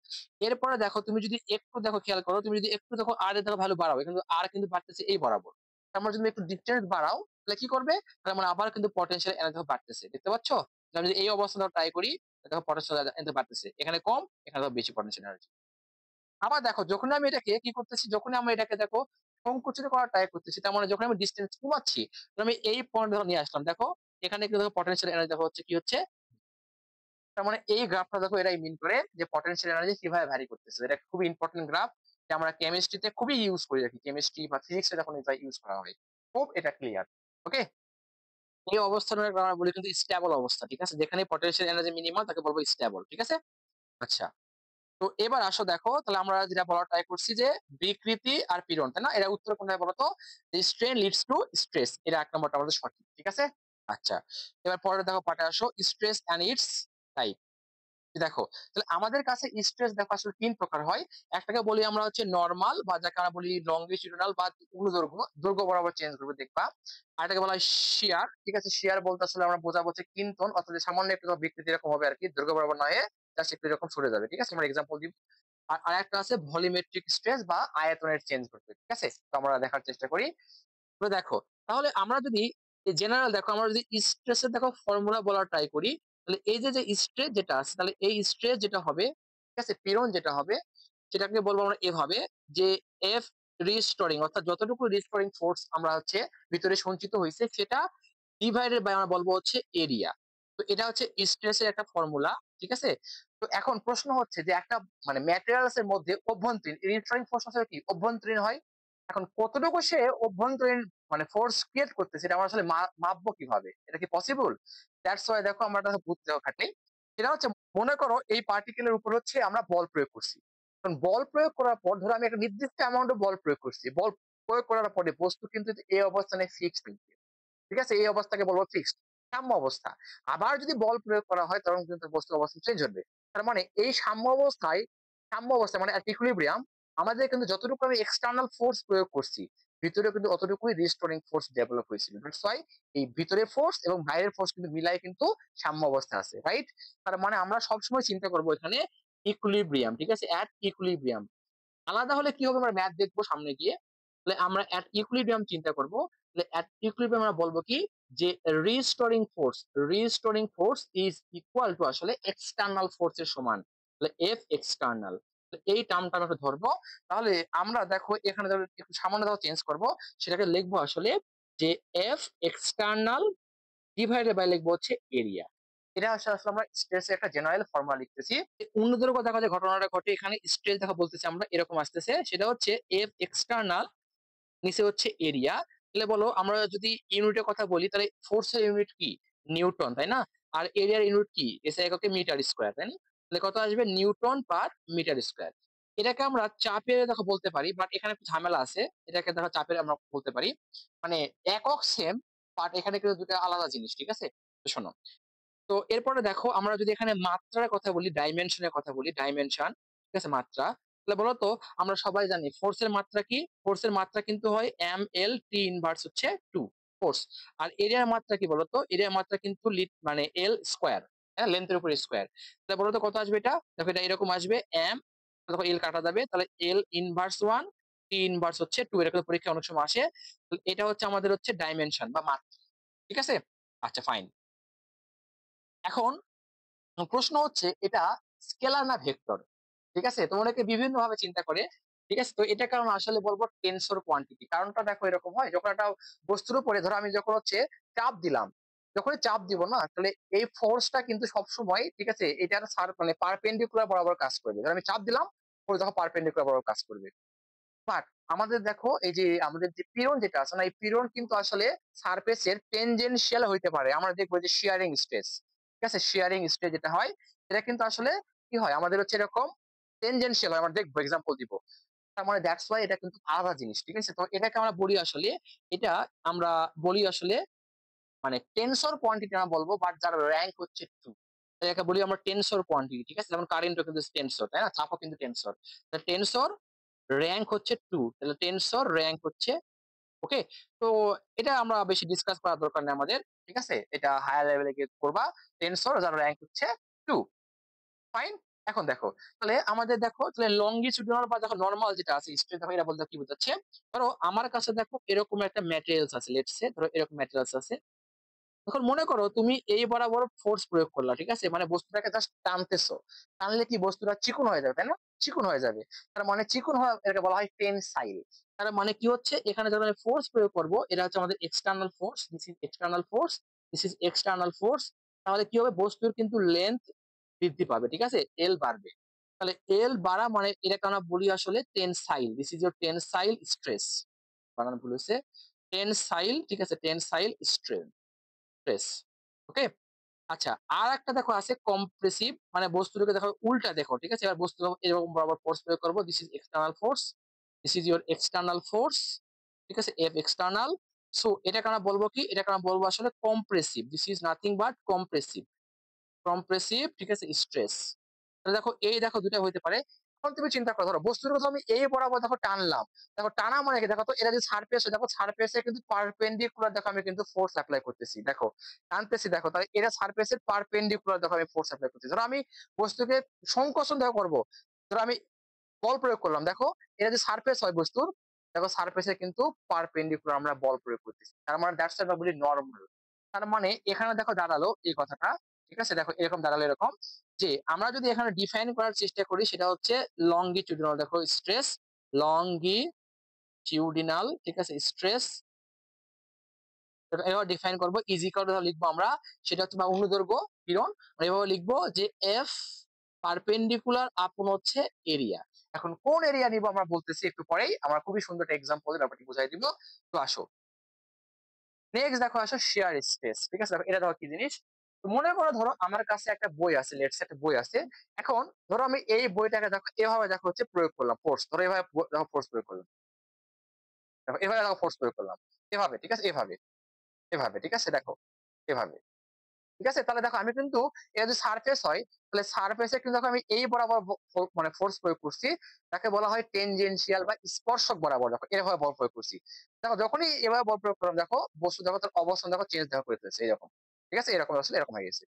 Speaker 1: এরপরে দেখো তুমি যদি একটু দেখো খেয়াল করো, তুমি যদি একটু দেখো আর এর দেখো ভ্যালু বাড়াও, কিন্তু আর কিন্তু বাড়তেছে এই বরাবর, তার মানে যদি একটু ডিস্টেন্স বাড়াও তাহলে কি করবে, তার মানে আবার কিন্তু পটেনশিয়াল এনার্জি বাড়তেছে, দেখতে পাচ্ছ, আমি যদি এই অবস্থা ট্রাই করি দেখো পটেনশিয়াল এনার্জি বাড়তেছে, এখানে কম এখানে দেখো বেশি পটেনশিয়াল এনার্জি। আবার দেখো যখন আমি এটাকে কি করতেছি, যখন আমি এটাকে দেখো সংকুচিত করার ট্রাই করতেছি, তার মানে যখন আমি ডিস্টেন্স কমাচ্ছি, তখন আমি এই পয়েন্ট ধরো নিয়ে আসলাম, দেখো এখানে কিন্তু দেখো পটেনশিয়াল এনার্জি দেখো হচ্ছে কি হচ্ছে, তার মানে এই গ্রাফটা দেখো এরাই মিন করে যে পটেনশিয়াল এনার্জি কিভাবে ভ্যারি করতেছে, এটা খুবই ইম্পর্টেন্ট গ্রাফ, যে আমরা কেমিস্ট্রিতে খুবই ইউজ করি রাখি, কেমিস্ট্রি বা ফিজিক্সে যখন এটা ইউজ করা হয়, খুব এটা ক্লিয়ার। ওকে, এই অবস্থানের আমরা বলি কিন্তু স্টেবল অবস্থা, ঠিক আছে, যেখানে পটেনশিয়াল এনার্জি মিনিমাম তাকে বলবো স্টেবল, ঠিক আছে। আচ্ছা, তো এবার আসো দেখো তাহলে আমরা যেটা বলার ট্রাই করছি যে বিকৃতি আর পীড়ন, তাই না, এটা উত্তর কোনটা বলতো, যে স্ট্রেন লিডস টু স্ট্রেস, এটা এক নম্বরটা আমাদের সঠিক, ঠিক আছে। আচ্ছা, এবার পরে দেখো পাঠে আসো স্ট্রেস এন্ড ইটস টাইপ। দেখো তাহলে আমাদের কাছে স্ট্রেস দেখো আসলে তিন প্রকার হয়, একটাকে বলি আমরা হচ্ছে নর্মাল বা যাকে আমরা বলি লংগিটিউডাল বা অনুদৈর্ঘ্য, দৈর্ঘ্য বরাবর চেঞ্জ করবে দেখবা, আর এটাকে বলা হয় শিয়ার, ঠিক আছে, শিয়ার বলতে আসলে আমরা বোঝাবো হচ্ছে কিন্তন, অর্থাৎ সামান্য একটু বিকৃতি এরকম হবে আর কি, দৈর্ঘ্য বরাবর নয়, জাস্ট একটু এরকম সরে যাবে, ঠিক আছে, আমরা এক্সাম্পল দিব। আর আরেকটা আছে ভলিমেট্রিক স্ট্রেস বা আয়তনের চেঞ্জ করতে, ঠিক আছে, তো আমরা দেখার চেষ্টা করি। তো দেখো তাহলে আমরা যদি জেনারেল দেখো আমরা যদি স্ট্রেসের দেখো ফর্মুলা বলার ট্রাই করি, তাহলে এই যে যে স্ট্রেস যেটা আছে, তাহলে এই স্ট্রেস যেটা হবে, ঠিক আছে, পীড়ন যেটা হবে সেটাকে বলবো আমরা এভাবে যে এফ রিস্টোরিং, অর্থাৎ যতটুকু রিস্টোরিং ফোর্স আমরা হচ্ছে ভিতরে সঞ্চিত হয়েছে সেটা ডিভাইডেড বাই আমরা বলবো হচ্ছে এরিয়া। তো এটা হচ্ছে স্ট্রেসের একটা ফর্মুলা, ঠিক আছে। তো এখন প্রশ্ন হচ্ছে যে একটা মানে ম্যাটেরিয়ালস এর মধ্যে অভ্যন্তরীণ রিস্টোরিং ফোর্স আসলে কি অভ্যন্তরীণ হয়, এখন কতটুকু সে অভ্যন্তরীণ মানে ফোর্স ক্রিয়েট করতেছে এটা আমরা আসলে মাপবো কিভাবে, এটা কি পসিবল? দ্যাটস ওয়াই দেখো আমরা একটা বুদ্ধি দেখো খাটলি, সেটা হচ্ছে মনে করো এই পার্টিকেলের উপর হচ্ছে আমরা বল প্রয়োগ করছি, কারণ বল প্রয়োগ করার পর ধরো আমি একটা নির্দিষ্ট অ্যামাউন্ট বল প্রয়োগ করছি, বল প্রয়োগ করার পরে বস্তু কিন্তু এই অবস্থানে ফিক্সড, ঠিক আছে, এই অবস্থাকে বলবো ফিক্সড সাম্য অবস্থা। আবার যদি বল প্রয়োগ করা হয় তখন কিন্তু বস্তুর অবস্থা চেঞ্জ হবে, তার মানে এই সাম্য অবস্থায় মানে ইকুইলিব্রিয়াম, আমাদের কিন্তু যতটুকু আমি এক্সটার্নাল ফোর্স প্রয়োগ করছি ভিতরে কিন্তু অতটুকুই রিস্টোরিং ফোর্স ডেভেলপ হয়েছিল। দ্যাটস ওয়াই এই ভিতরের ফোর্স এবং বাইরের ফোর্স কিন্তু মিলাই কিন্তু সাম্য অবস্থা আছে, রাইট? তার মানে আমরা সবসময় চিন্তা করবো এখানে ইকুইলিব্রিয়াম, ঠিক আছে? এট ইকুইলিব্রিয়াম। আলাদা হলে কি হবে আমরা ম্যাথ দেখবো সামনে গিয়ে। তাহলে আমরা এট ইকুইলিব্রিয়াম চিন্তা করব। তাহলে এট ইকুইলিব্রিয়াম আমরা বলবো কি যে restoring force is equal two আসলে এক্সটার্নাল ফোর্স এর সমান। তাহলে এফ এক্সটার্নাল, এই টার্মটা আমরা ধরবো। তাহলে আমরা দেখো এখানে ধরো একটু সামান্য চেঞ্জ করব, সেটাকে লিখবো আসলে যে এফ এক্সটার্নাল ডিভাইডেড বাই লিখবো হচ্ছে এরিয়া। এটা আসলে আসলে আমরা স্ট্রেস একটা জেনারেল ফর্মুলা লিখতেছি। অন্যদের কথা যে ঘটনাটা ঘটে এখানে স্ট্রেস দেখা বলতেছি আমরা এরকম আসতেছে, সেটা হচ্ছে এফ এক্সটার্নাল নিচে হচ্ছে এরিয়া। তাহলে বলো আমরা যদি ইউনিটের কথা বলি তাহলে ফোর্সের ইউনিট কি? নিউটন, তাই না? আর এরিয়ার ইউনিট কি? এসে এককে মিটার স্কোয়ার, তাই না? তাহলে কত আসবে? Newton per metre square. এটাকে আমরা চাপের দেখো বলতে পারি, বাট এখানে একটু ঝামেলা আছে। এটাকে দেখো চাপের আমরা বলতে পারি, মানে একক সেম, বাট এখানে কিন্তু দুটো আলাদা জিনিস, ঠিক আছে? তো শোনো, তো এরপরে দেখো আমরা যদি এখানে মাত্রার কথা বলি, ডাইমেনশনের কথা বলি, ডাইমেনশন, ঠিক আছে, মাত্রা। তাহলে বলো তো আমরা সবাই জানি ফোর্সের মাত্রা কি? ফোর্সের মাত্রা কিন্তু হয় এম এল টি ইনভার্স হচ্ছে 2 ফোর্স। আর এরিয়ার মাত্রা কি বলতো? এরিয়ার মাত্রা কিন্তু মানে এল স্কোয়ার, হ্যাঁ, লেন্থের উপর স্কোয়ার। তাহলে বলো তো কত আসবে এটা? দেখো এটা এরকম আসবে এম, দেখো এল কাটা যাবে, তাহলে এল ইনভার্স 1, টি ইনভার্স হচ্ছে 2। এরকম পরীক্ষা অনেক সময় আসে। তাহলে এটা হচ্ছে আমাদের হচ্ছে ডাইমেনশন বা মাত্রা, ঠিক আছে? আচ্ছা ফাইন। এখন প্রশ্ন হচ্ছে এটা স্কেলার না ভেক্টর, ঠিক আছে? তো অনেকে বিভিন্ন ভাবে চিন্তা করে, ঠিক আছে? তো এটা কারণ আসলে বলবো টেনসর কোয়ান্টিটি। কারণটা দেখো এরকম হয়, যখন একটা বস্তুর উপরে ধরো আমি যখন হচ্ছে চাপ দিলাম, যখনই চাপ দিব না, তাহলে এই ফোর্সটা কিন্তু সবসময়, ঠিক আছে, এটার মানে পারপেন্ডিকুলার বরাবর কাজ করবে। ধরো আমি চাপ দিলাম, পরে দেখো পারপেন্ডিকুলার বরাবর কাজ করবে। বাট আমাদের দেখো এই যে আমাদের যে পীড়ন যেটা আছে না, এই পীড়ন কিন্তু আসলে সারফেসের টেনজেনশিয়াল হইতে পারে। আমরা দেখবো যে শিয়ারিং স্ট্রেস, ঠিক আছে, শিয়ারিং স্ট্রেস যেটা হয় এটা কিন্তু আসলে কি হয় আমাদের হচ্ছে এরকম টেনজেনশিয়াল হয়। আমরা দেখবো, এক্সাম্পল দিব। তার মানে দ্যাটস ওয়াই এটা কিন্তু আলাদা জিনিস, ঠিক আছে? তো এটাকে আমরা বলি আসলে, এটা আমরা বলি আসলে মানে টেনসর কোয়ান্টিটি আমরা বলবো, বাট যার র্যাঙ্ক হচ্ছে 2, এটাকে বলি আমরা টেনসর কোয়ান্টিটি, ঠিক আছে? যেমন কারেন্টও কিন্তু টেনসর, তাই না? চাপও কিন্তু টেনসর। টেনসর র্যাঙ্ক হচ্ছে 2, তাহলে টেনসর র্যাঙ্ক হচ্ছে, ওকে? তো এটা আমরা বেশি ডিসকাস করার দরকার নেই আমাদের, ঠিক আছে? এটা হায়ার লেভেলে গিয়ে করবা। টেনসর যার র্যাঙ্ক হচ্ছে 2, ফাইন। এখন দেখো, তাহলে আমাদের দেখো তাহলে লঙ্গিটিউডিনাল বা দেখো নরমাল যেটা আছে স্ট্রেট, দেখো এটা বলতে কি বোঝাচ্ছে? ধরো আমার কাছে দেখো এরকম একটা ম্যাটেরিয়ালস আছে, লেটস সে ধরো এরকম ম্যাটেরিয়ালস আছে। এখন মনে করো তুমি এই বরাবর ফোর্স প্রয়োগ করলা, ঠিক আছে? মানে বস্তুটাকে জাস্ট টানতেছো, টানলে কি বস্তুটা চিকন হয়ে যাবে, তাই না? চিকন হয়ে যাবে। তার মানে চিকন হওয়া এটাকে বলা হয় টেনসাইল। তার মানে কি হচ্ছে, এখানে যখন আমি ফোর্স প্রয়োগ করবো, এটা হচ্ছে আমাদের external force, this is external force, this is external force. তাহলে কি হবে? বস্তুর কিন্তু লেন্থ বৃদ্ধি পাবে, ঠিক আছে, এল বাড়বে। তাহলে এল বাড়া মানে এটাকে আমরা বলি আসলে tensile, this is your tensile stress. বানান ভুল হয়েছে, টেনসাইল, ঠিক আছে, টেনসাইল স্ট্রেস, ওকে? আচ্ছা, আর একটা দেখো আছে কম্প্রেসিভ, মানে বস্তুটাকে দেখো উল্টা দেখো, ঠিক আছে? এবার বস্তু এরকম বরাবর ফোর্স প্রয়োগ করবো, this is external force, this is your external force, ঠিক আছে, এফ এক্সটার্নাল। সো এটাকে আমরা বলবো কি? এটাকে আমরা বলবো আসলে compressive, this is nothing but compressive, compressive, ঠিক আছে, স্ট্রেস। তাহলে দেখো এই দেখো দুটা হইতে পারে। এখন তুমি চিন্তা করো, ধরো বস্তুর কথা আমি এই বরাবর দেখো টানলাম, দেখো টানা মানে কি? দেখো তো এটা যে সারফেস, দেখো সারফেসে কিন্তু পারপেন্ডিকুলার দেখো আমি কিন্তু ফোর্স অ্যাপ্লাই করতেছি, দেখো টানতেছি, দেখো তাহলে এটা সারফেসের পারপেন্ডিকুলার দেখো আমি ফোর্স অ্যাপ্লাই করতেছি। ধরো আমি বস্তুকে সংকোচন দেখো করবো, ধরো আমি বল প্রয়োগ করলাম, দেখো এটা যে সারফেস হয় বস্তুর, দেখো সারফেসে কিন্তু পারপেন্ডিকুলার আমরা বল প্রয়োগ করতেছি। তার মানে দ্যাটস আমরা বলি নরমাল। তার মানে এখানে দেখো দাঁড়ালো এই কথাটা, ঠিক আছে? দেখো এরকম দাঁড়ালো এরকম যে আমরা যদি এখানে ডিফাইন করার চেষ্টা করি, সেটা হচ্ছে লঙ্গিটিউডিনাল, দেখো স্ট্রেস, লঙ্গিটিউডিনাল, ঠিক আছে, স্ট্রেস। এভাবে ডিফাইন করবো, ইজিক্যাল লিখবো আমরা, সেটা হচ্ছে বা অনুদৈর্ঘ্য পীড়ন। এভাবে লিখবো যে এফ পারপেন্ডিকুলার আপন হচ্ছে এরিয়া। এখন কোন এরিয়া নিব আমরা বলতেছি একটু পরেই, আমরা খুবই সুন্দর একটা এক্সাম্পল ব্যাপারটি বুঝাই দিব। তো আসো নেক্সট দেখো, আসো শেয়ার স্ট্রেস, ঠিক আছে? দেখো এটা দেখো কি জিনিস। তো মনে করো ধরো আমার কাছে একটা বই আছে, লেটস একটা বই আছে। এখন ধরো আমি এই বইটাকে দেখো এভাবে দেখো হচ্ছে প্রয়োগ করলাম ফোর্স, ধরো এভাবে দেখো ফোর্স প্রয়োগ করলাম, দেখো এভাবে দেখো ফোর্স প্রয়োগ করলাম, এভাবে, ঠিক আছে, এভাবে, এভাবে, ঠিক আছে, দেখো এভাবে। ঠিক আছে? তাহলে দেখো আমি কিন্তু এটা যদি সারফেস হয় তাহলে সারফেসে কিন্তু দেখো আমি এই বরাবর মানে ফোর্স প্রয়োগ করছি। তাকে বলা হয় টেনজেনশিয়াল বা স্পর্শক বরাবর দেখো এভাবে বল প্রয়োগ করছি। দেখো যখনই এভাবে বল প্রয়োগ করলাম দেখো বস্তু দেখো তার অবস্থান দেখো চেঞ্জ দেখো করে ফেলছে এরকম। ঠিক আছে? এরকম আসলে এরকম হয়ে গেছে।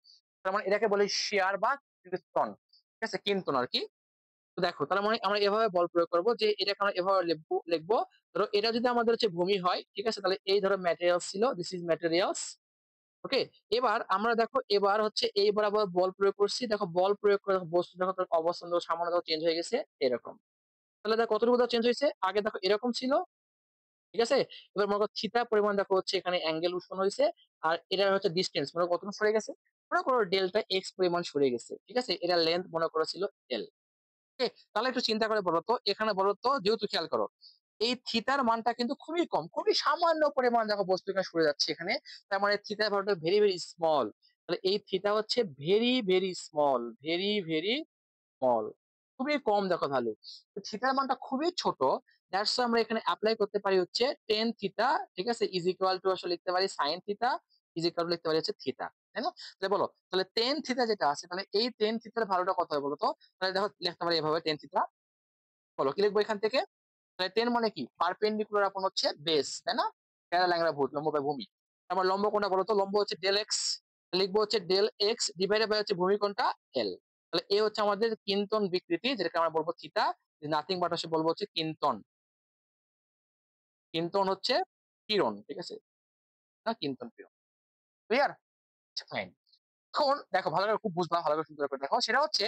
Speaker 1: তার মানে এটাকে বলি শিয়ার বা কিন্তন। ঠিক আছে? কিন্তন আরকি। তো দেখো তার মানে আমরা এভাবে বল প্রয়োগ করব যে এটাকে আমরা এভাবে লিখবো। ধরো এটা যদি আমাদের হচ্ছে ভূমি হয়, ঠিক আছে? তাহলে এই ধরো ম্যাটেরিয়ালস ছিল, দিস ইজ ম্যাটেরিয়ালস। ওকে? এবার আমরা দেখো এবার হচ্ছে এই বরাবর বল প্রয়োগ করছি। দেখো বল প্রয়োগ করে দেখো বস্তু দেখো তার অবস্থান দেখো সামান্য দেখো চেঞ্জ হয়ে গেছে এরকম। তাহলে দেখো কতটুকু দেখো চেঞ্জ হইছে? আগে দেখো এরকম ছিল, ঠিক আছে? এবার মনে করো থিটা পরিমাণ দেখো হচ্ছে এখানে অ্যাঙ্গেল উৎপন্ন হইছে। আর এটার হচ্ছে ডিসট্যান্স মনে করো কতটুকু সরে গেছে? মনে করো ডেল্টা এক্স পরিমাণ সরে গেছে। ঠিক আছে? এটার লেন্থ মনে করো ছিল এল। ওকে? তাহলে একটু চিন্তা করে বলো তো, এখানে বলো তো যেহেতু খেয়াল করো, এই থিতার মানটা কিন্তু খুবই কম, খুবই সামান্য পরিমাণ দেখো বস্তু এখানে সরে যাচ্ছে এখানে। তার মানে থিতার ভ্যালুটা ভেরি, ভেরি স্মল। তাহলে এই থিতা হচ্ছে very, very small, very, very small. খুবই কম দেখো ভ্যালু। তো থিতার মানটা খুবই ছোট। দ্যাটস আমরা এখানে এপ্লাই করতে পারি হচ্ছে টেন থিতা, ঠিক আছে? ইজ ইকুয়াল টু আসলে লিখতে পারি sine theta, is equal two লিখতে পারি হচ্ছে থিতা। তাই না? তাহলে বলো তাহলে টেন থিতা যেটা আছে তাহলে এই টেন থিতার ভ্যালুটা কত হয় বলো তো? তাহলে দেখো লিখতে পারি এভাবে টেন থিতা। বলো কি লিখবো এখান থেকে? তাহলে টেন মানে কি? পারপেন্ডিকুলার আপন হচ্ছে বেস, তাই না? প্যারা ল্যাংড়া ভূত, লম্ব বাই ভূমি। আমার লম্ব কোনটা বলো তো? লম্ব হচ্ছে ডেল এক্স। লিখবো হচ্ছে ডেল এক্স ডিভাইডেড বাই হচ্ছে ভূমি কোনটা? এল। তাহলে এ হচ্ছে আমাদের কিন্তন বিকৃতি, যেটাকে আমরা বলবো থিতা। নাথিং বাট হচ্ছে বলবো হচ্ছে কিন্তন। কিন্তন হচ্ছে কিরণ, ঠিক আছে? না কিন্তন কিরণ। ক্লিয়ার? ফাইন। এখন দেখো ভালো করে খুব বুঝবা, ভালো করে সুন্দর করে দেখো। সেটা হচ্ছে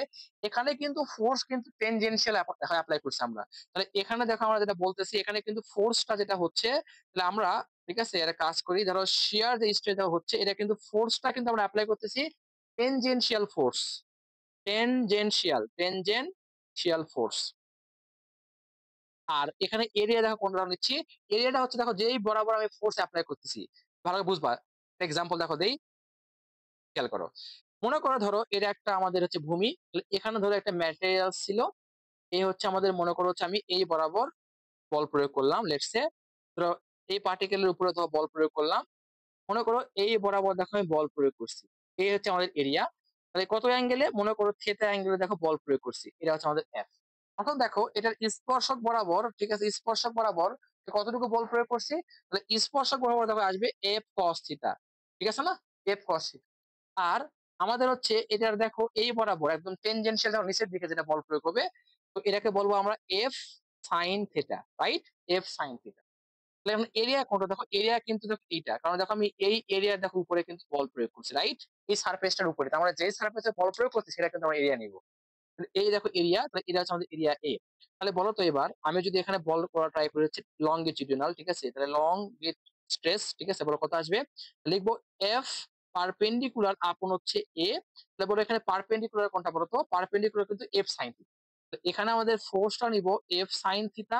Speaker 1: এখানে কিন্তু ফোর্স কিন্তু টেনজেনশিয়াল অ্যাপ্লাই করছি আমরা। তাহলে এখানে দেখো আমরা যেটা বলতেছি এখানে কিন্তু ফোর্সটা যেটা হচ্ছে, তাহলে আমরা, ঠিক আছে, এটা কাজ করি। ধরো শিয়ার যে স্ট্রেস হচ্ছে এটা কিন্তু ফোর্সটা কিন্তু আমরা অ্যাপ্লাই করতেছি টেনজেনশিয়াল ফোর্স। Tangential force. আর এখানে এরিয়া দেখো কোনটা নিচ্ছি? এরিয়াটা হচ্ছে দেখো যেই বরাবর আমি ফোর্স অ্যাপ্লাই করতেছি। ভালো করে বুঝবা। এক্সাম্পল দেখো দেই, খেয়াল করো। মনে করো ধরো এটা একটা আমাদের হচ্ছে ভূমি। তাহলে এখানে ধরো একটা ম্যাটেরিয়াল ছিল। এই হচ্ছে আমাদের মনে করো হচ্ছে আমি এই বরাবর বল প্রয়োগ করলাম লেটস সে। ধরো এই পার্টিকেলের উপরে ধরো বল প্রয়োগ করলাম। মনে করো এই বরাবর দেখো আমি বল প্রয়োগ করছি। এই হচ্ছে আমাদের এরিয়া। তাহলে কত অ্যাঙ্গেলে? মনে করো থিটা অ্যাঙ্গেলে দেখো বল প্রয়োগ করছি। এটা হচ্ছে আমাদের এফ। এখন দেখো এটার স্পর্শক বরাবর, ঠিক আছে, স্পর্শক বরাবর কতটুকু বল প্রয়োগ করছি? তাহলে স্পর্শক বরাবর দেখো আসবে এফ কস থিটা। ঠিক আছে না? এফ কস। আর আমাদের হচ্ছে এটার দেখো এই বরাবর একদম টেনজেনশিয়াল যখন নিচের দিকে যেটা বল প্রয়োগ হবে, তো এটাকে বলবো আমরা F sine theta, right? F sine theta. তাহলে এখন এরিয়া কোনটা? দেখো এরিয়া কিন্তু দেখো এইটা, কারণ দেখো আমি এই এরিয়ার দেখো উপরে কিন্তু বল প্রয়োগ করছি, রাইট? এই সারফেসটার উপরে। তার মানে যে সারফেসে বল প্রয়োগ করছি সেটা কিন্তু আমরা এরিয়া নিব। এই দেখো এরিয়া, তাহলে এটা হচ্ছে আমাদের এরিয়া এ। তাহলে বলো তো এবার আমি যদি এখানে বল করা ট্রাই করি হচ্ছে লংগিটিউডিনাল, ঠিক আছে? তাহলে লং গেট স্ট্রেস, ঠিক আছে, বলো কত আসবে? লিখবো এফ পারপেন্ডিকুলার আপন হচ্ছে এ। তাহলে বলো এখানে পারপেন্ডিকুলার কোনটা বলো তো? পারপেন্ডিকুলার কিন্তু এফ সাইন থিটা। এখানে আমাদের ফোর্সটা নিব এফ সাইন থিটা।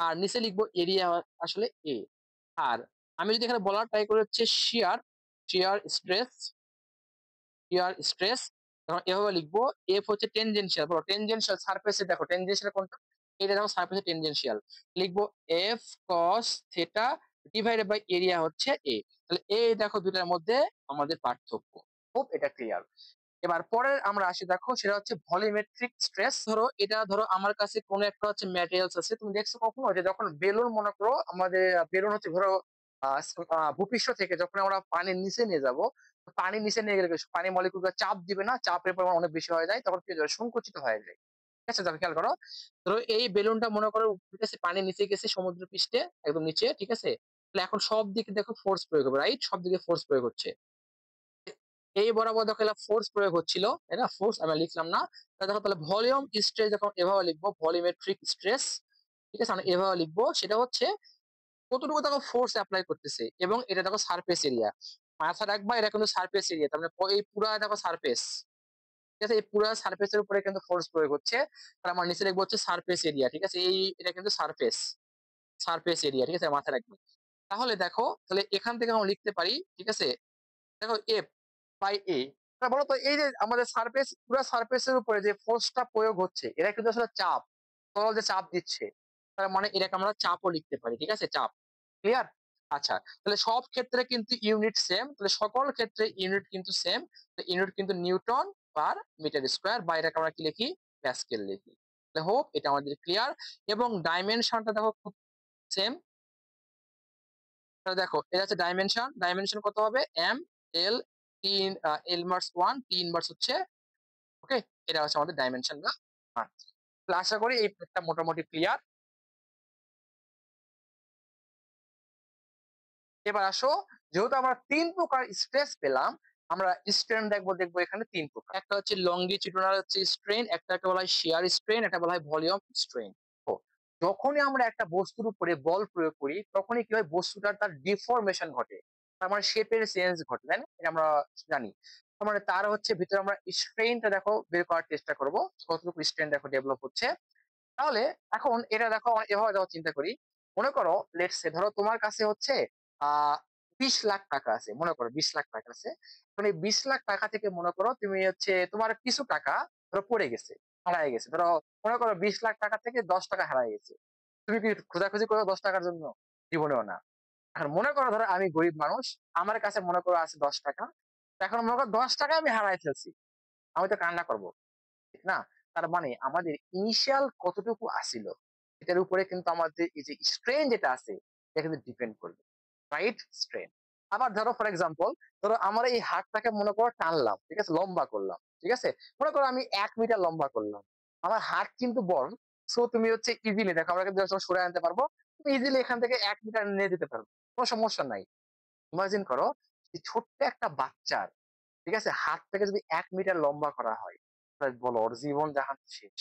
Speaker 1: আর নিচে লিখবো এরিয়া আসলে এ। আর আমি যদি এখানে বলার ট্রাই করি হচ্ছে শিয়ার, শিয়ার স্ট্রেস, শিয়ার স্ট্রেস। তখন এভাবে লিখবো এফ হচ্ছে টেনজেনশিয়াল। বলো টেনজেনশিয়াল সারফেসে দেখো টেনজেনশিয়াল কোনটা? এটা দেখো সারফেসে টেনজেনশিয়াল। লিখবো F cos theta divided by area হচ্ছে এ। তাহলে এই দেখো দুটার মধ্যে আমাদের পার্থক্য। খুব এটা ক্লিয়ার। এবার পরের আমরা আসি দেখো সেটা হচ্ছে ভলিউমেট্রিক স্ট্রেস। ধরো এটা ধরো আমার কাছে কোন একটা হচ্ছে ম্যাটেরিয়ালস আছে। তুমি দেখছো কখনো যে যখন বেলুন মনে করো আমাদের বেলুন হচ্ছে ধরো ভূপৃষ্ঠ থেকে যখন আমরা পানির নিচে নিয়ে যাব, পানির নিচে নিয়ে গেলে কি, পানি মলিকুলকে চাপ দিবে না, চাপের পরিমাণ অনেক বেশি হয়ে যায়, তখন কি হয়ে যাবে? সংকুচিত হয়ে যায়। ঠিক আছে? দেখো খেয়াল করো। ধরো এই বেলুনটা মনে করো, ঠিক আছে, পানির নিচে গেছে সমুদ্র পৃষ্ঠে একদম নিচে, ঠিক আছে? তাহলে এখন সব দিকে দেখো ফোর্স প্রয়োগ হবে, রাইট? সব দিকে ফোর্স প্রয়োগ হচ্ছে। এই বরাবর দেখো ফোর্স প্রয়োগ হচ্ছিল, তাই না? ফোর্স আমি লিখলাম না। তাহলে দেখো তাহলে ভলিউম স্ট্রেস যখন এভাবে লিখবো, ভলিউমেট্রিক স্ট্রেস, ঠিক আছে, আমরা এভাবে লিখবো। সেটা হচ্ছে কতটুকু দেখো ফোর্স অ্যাপ্লাই করতেছে, এবং এটা দেখো সারফেস এরিয়া। মাথা রাখবা এটা কিন্তু সারফেস এরিয়া, তার মানে এই পুরা দেখো সারফেস, ঠিক আছে? এই পুরা সারফেসের উপরে কিন্তু ফোর্স প্রয়োগ হচ্ছে। তাহলে আমার নিচে লিখবো হচ্ছে সারফেস এরিয়া, ঠিক আছে? এই এটা কিন্তু সারফেস, সারফেস এরিয়া, ঠিক আছে, মাথায় রাখবে। তাহলে দেখো তাহলে এখান থেকে আমরা লিখতে পারি, ঠিক আছে, দেখো এফ বাই এ। বলো তো এই যে আমাদের সারফেস, পুরো সারফেসের উপরে যে ফোর্সটা প্রয়োগ হচ্ছে এটা কিন্তু আসলে চাপ, তরল যে চাপ দিচ্ছে, তার মানে এটাকে আমরা চাপও লিখতে পারি, ঠিক আছে? চাপ। ক্লিয়ার? আচ্ছা, তাহলে সব ক্ষেত্রে কিন্তু ইউনিট সেম, তাহলে সকল ক্ষেত্রে ইউনিট কিন্তু সেম। ইউনিট কিন্তু নিউটন পার মিটার স্কয়ার, বা এটাকে আমরা কি লিখি, প্যাসকেল লিখি। তাহলে হোপ এটা আমাদের ক্লিয়ার। এবং ডাইমেনশনটা দেখো খুব সেম। তাহলে দেখো এটা হচ্ছে ডাইমেনশন, ডাইমেনশন কত হবে, এম এল, তিন এল মার্স ওয়ান, টি ইনভার্স হচ্ছে, ওকে, এটা হচ্ছে আমাদের ডাইমেনশন বা মাত্রা। তাহলে আশা করি এই পার্টটা মোটামুটি ক্লিয়ার। এবার আসো, যেহেতু আমরা তিন প্রকার স্ট্রেস পেলাম, আমরা স্ট্রেন দেখবো এখানে তিন প্রকার। একটা হচ্ছে লংগিটিউডিনাল হচ্ছে স্ট্রেন, একটাকে বলা হয় শিয়ার স্ট্রেন, একটা বলা হয় ভলিউম স্ট্রেন। যখনই আমরা একটা বস্তুর উপরে বল প্রয়োগ করি তখনই কি হয়, বস্তুটার তার ডিফরমেশন ঘটে, তার মানে শেপের চেঞ্জ ঘটে, তাই না, এটা আমরা জানি। তার মানে তার হচ্ছে ভিতরে আমরা স্ট্রেনটা দেখো বের করার চেষ্টা করব, কতটুকু স্ট্রেন দেখো ডেভেলপ হচ্ছে। তাহলে এখন এটা দেখো আমরা এভাবে দেখো চিন্তা করি। মনে করো লেটস সে ধরো তোমার কাছে হচ্ছে 20 লাখ টাকা আছে, মনে করো 20 লাখ টাকা আছে। এখন এই 20 লাখ টাকা থেকে মনে করো তুমি হচ্ছে তোমার কিছু টাকা ধরো পড়ে গেছে, হারায় গেছে, ধরো মনে করো 20 লাখ টাকা থেকে 10 টাকা হারায় গেছে। তুমি কি খোঁজাখুঁজি করো 10 টাকার জন্য? জীবনেও না। এখন মনে করো ধরো আমি গরিব মানুষ, আমার কাছে মনে করো আছে 10 টাকা। এখন মনে করো 10 টাকা আমি হারাই ফেলছি, আমি তো কান্না করবো, ঠিক না? তার মানে আমাদের ইনিশিয়াল কতটুকু আসিল এটার উপরে কিন্তু আমাদের এই যে স্ট্রেন যেটা আছে এটা কিন্তু ডিপেন্ড করবে, রাইট, স্ট্রেন। আবার ধরো ফর এক্সাম্পল, ধরো আমার এই হাতটাকে মনে করো টানলাম, ঠিক আছে, লম্বা করলাম, ঠিক আছে, মনে করো আমি 1 মিটার লম্বা করলাম, আমার হাত কিন্তু বড়। সো তুমি হচ্ছে ইজিলি দেখো আমরা কিন্তু যখন সরে আনতে পারবো, তুমি ইজিলি এখান থেকে 1 মিটার নিয়ে যেতে পারবো, কোনো সমস্যা নাই। ইমাজিন করো যে ছোট্ট একটা বাচ্চার, ঠিক আছে, হাত থেকে যদি 1 মিটার লম্বা করা হয়, তাহলে বলো ওর জীবন জাহান শেষ,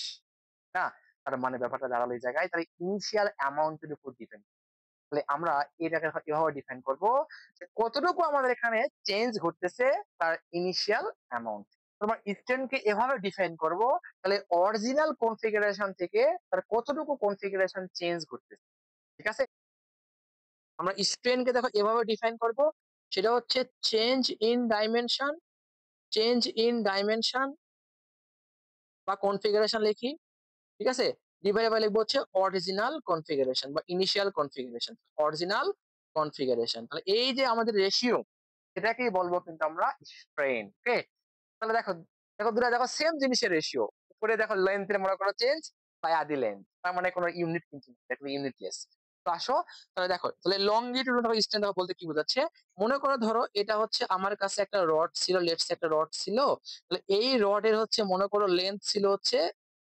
Speaker 1: না? তার মানে ব্যাপারটা দাঁড়ালো এই জায়গায়, তাহলে ইনিশিয়াল অ্যামাউন্টের উপর ডিপেন্ড। তাহলে আমরা এটাকে এভাবে ডিফাইন করবো যে কতটুকু আমাদের এখানে চেঞ্জ ঘটতেছে তার ইনিশিয়াল অ্যামাউন্ট। তোমার স্ট্রেনকে এভাবে ডিফাইন করব, তাহলে অরিজিনাল কনফিগারেশন থেকে তার কতটুকু কনফিগারেশন চেঞ্জ ঘটতেছে, ঠিক আছে। আমরা স্ট্রেনকে দেখো এভাবে ডিফাইন করব, সেটা হচ্ছে change in dimension, change in dimension বা কনফিগারেশন লিখি, ঠিক আছে। ডিভাইড বাই লিখবো হচ্ছে অরিজিনাল কনফিগারেশন বা ইনিশিয়াল কনফিগারেশন, অরিজিনাল কনফিগারেশন। তাহলে এই যে আমাদের রেশিও, এটাকেই বলবো কিন্তু আমরা স্ট্রেন, ওকে। তাহলে দেখো, দেখো দুটা দেখো সেম জিনিসের রেশিও, উপরে দেখো লেন্থের মনে করো চেঞ্জ বাই আদি লেন্থ, তার মানে কোনো ইউনিট কিন্তু দেখো ইউনিটলেস। তো আসো, তাহলে দেখো, তাহলে লংগিটিউড দেখো স্ট্রেন দেখো বলতে কি বোঝাচ্ছে। মনে করো ধরো এটা হচ্ছে আমার কাছে একটা রড ছিল, লেটস একটা রড ছিল, তাহলে এই রডের হচ্ছে মনে করো লেন্থ ছিল হচ্ছে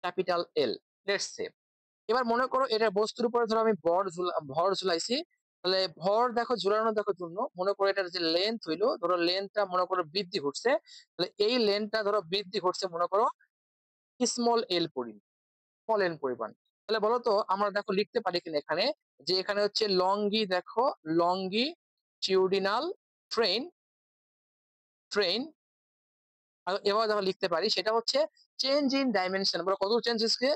Speaker 1: ক্যাপিটাল এল, লেটস সে। এবার মনে করো এটা বস্তুর উপরে ধরো আমি ভর ঝুলাইছি, তাহলে ভর দেখো ঝুলানো দেখো জন্য মনে করো এটার যে লেন্থ হইলো, ধরো লেন্থটা মনে করো বৃদ্ধি ঘটছে, তাহলে এই লেন্থটা ধরো বৃদ্ধি ঘটছে মনে করো স্মল এল পরিমাণ, স্মল এল পরিমাণ। তাহলে বলো তো আমরা দেখো লিখতে পারি কিনা এখানে, যে এখানে হচ্ছে লঙ্গি দেখো, লঙ্গিটিউডিনাল ট্রেন, ট্রেন এভাবে দেখো লিখতে পারি, সেটা হচ্ছে চেঞ্জ ইন ডাইমেনশন, বলো কত চেঞ্জ হচ্ছে,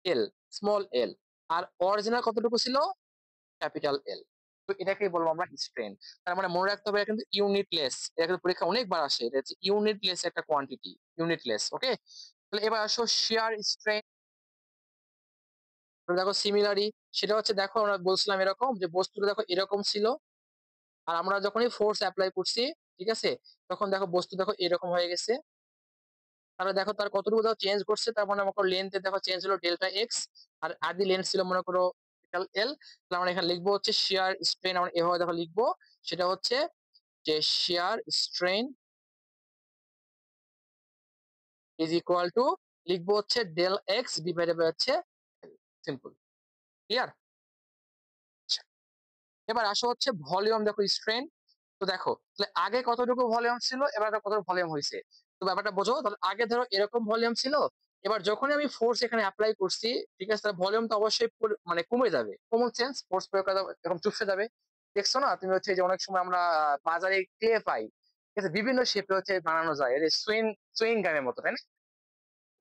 Speaker 1: এল, স্মল এল। আর অরিজিনাল কতটুকু ছিল, ক্যাপিটাল এল। তো এটাকেই বলবো আমরা স্ট্রেন। তার মানে মনে রাখতে হবে এটা কিন্তু ইউনিটলেস, এটা কিন্তু পরীক্ষা অনেকবার আসে, এটা হচ্ছে ইউনিটলেস একটা কোয়ান্টিটি, ইউনিটলেস, ওকে। তাহলে এবার আসো শিয়ার স্ট্রেন। দেখো সিমিলারি, সেটা হচ্ছে দেখো আমরা বলছিলাম এরকম যে বস্তুটা দেখো এরকম ছিল, আর আমরা যখনই ফোর্স অ্যাপ্লাই করছি, ঠিক আছে, তখন দেখো বস্তু দেখো এরকম হয়ে গেছে। তাহলে দেখো তার কতটুকু দেখো চেঞ্জ করছে, তার মানে মনে করো লেন্থে দেখো চেঞ্জ হলো ডেল্টা এক্স, আর আদি লেন্থ ছিল মনে করো ক্যাপিটাল এল। তাহলে আমরা এখানে লিখবো হচ্ছে শিয়ার স্ট্রেন, আমরা এভাবে দেখো লিখবো, সেটা হচ্ছে যে শিয়ার স্ট্রেন ইজ ইকুয়াল টু, লিখবো হচ্ছে ডেল এক্স ডিভাইডেড বাই হচ্ছে সিম্পল, ক্লিয়ার। এবার আসো হচ্ছে ভলিউম দেখো স্ট্রেন। তো দেখো তাহলে আগে কতটুকু ভলিউম ছিল, এবার দেখো কতটুকু ভলিউম হয়েছে। তো ব্যাপারটা বোঝো, তাহলে আগে ধরো এরকম ভলিউম ছিল, এবার যখনই আমি ফোর্স এখানে অ্যাপ্লাই করছি, ঠিক আছে, তাহলে ভলিউম তো অবশ্যই মানে কমে যাবে, কমন সেন্স, ফোর্স প্রয়োগ করা এরকম চুপসে যাবে। দেখছো না তুমি হচ্ছে যে অনেক সময় আমরা বাজারে ক্লে পাই, ঠিক আছে, বিভিন্ন শেপে হচ্ছে বানানো যায়, এই সুইং, সুইং গানের মতো, তাই না?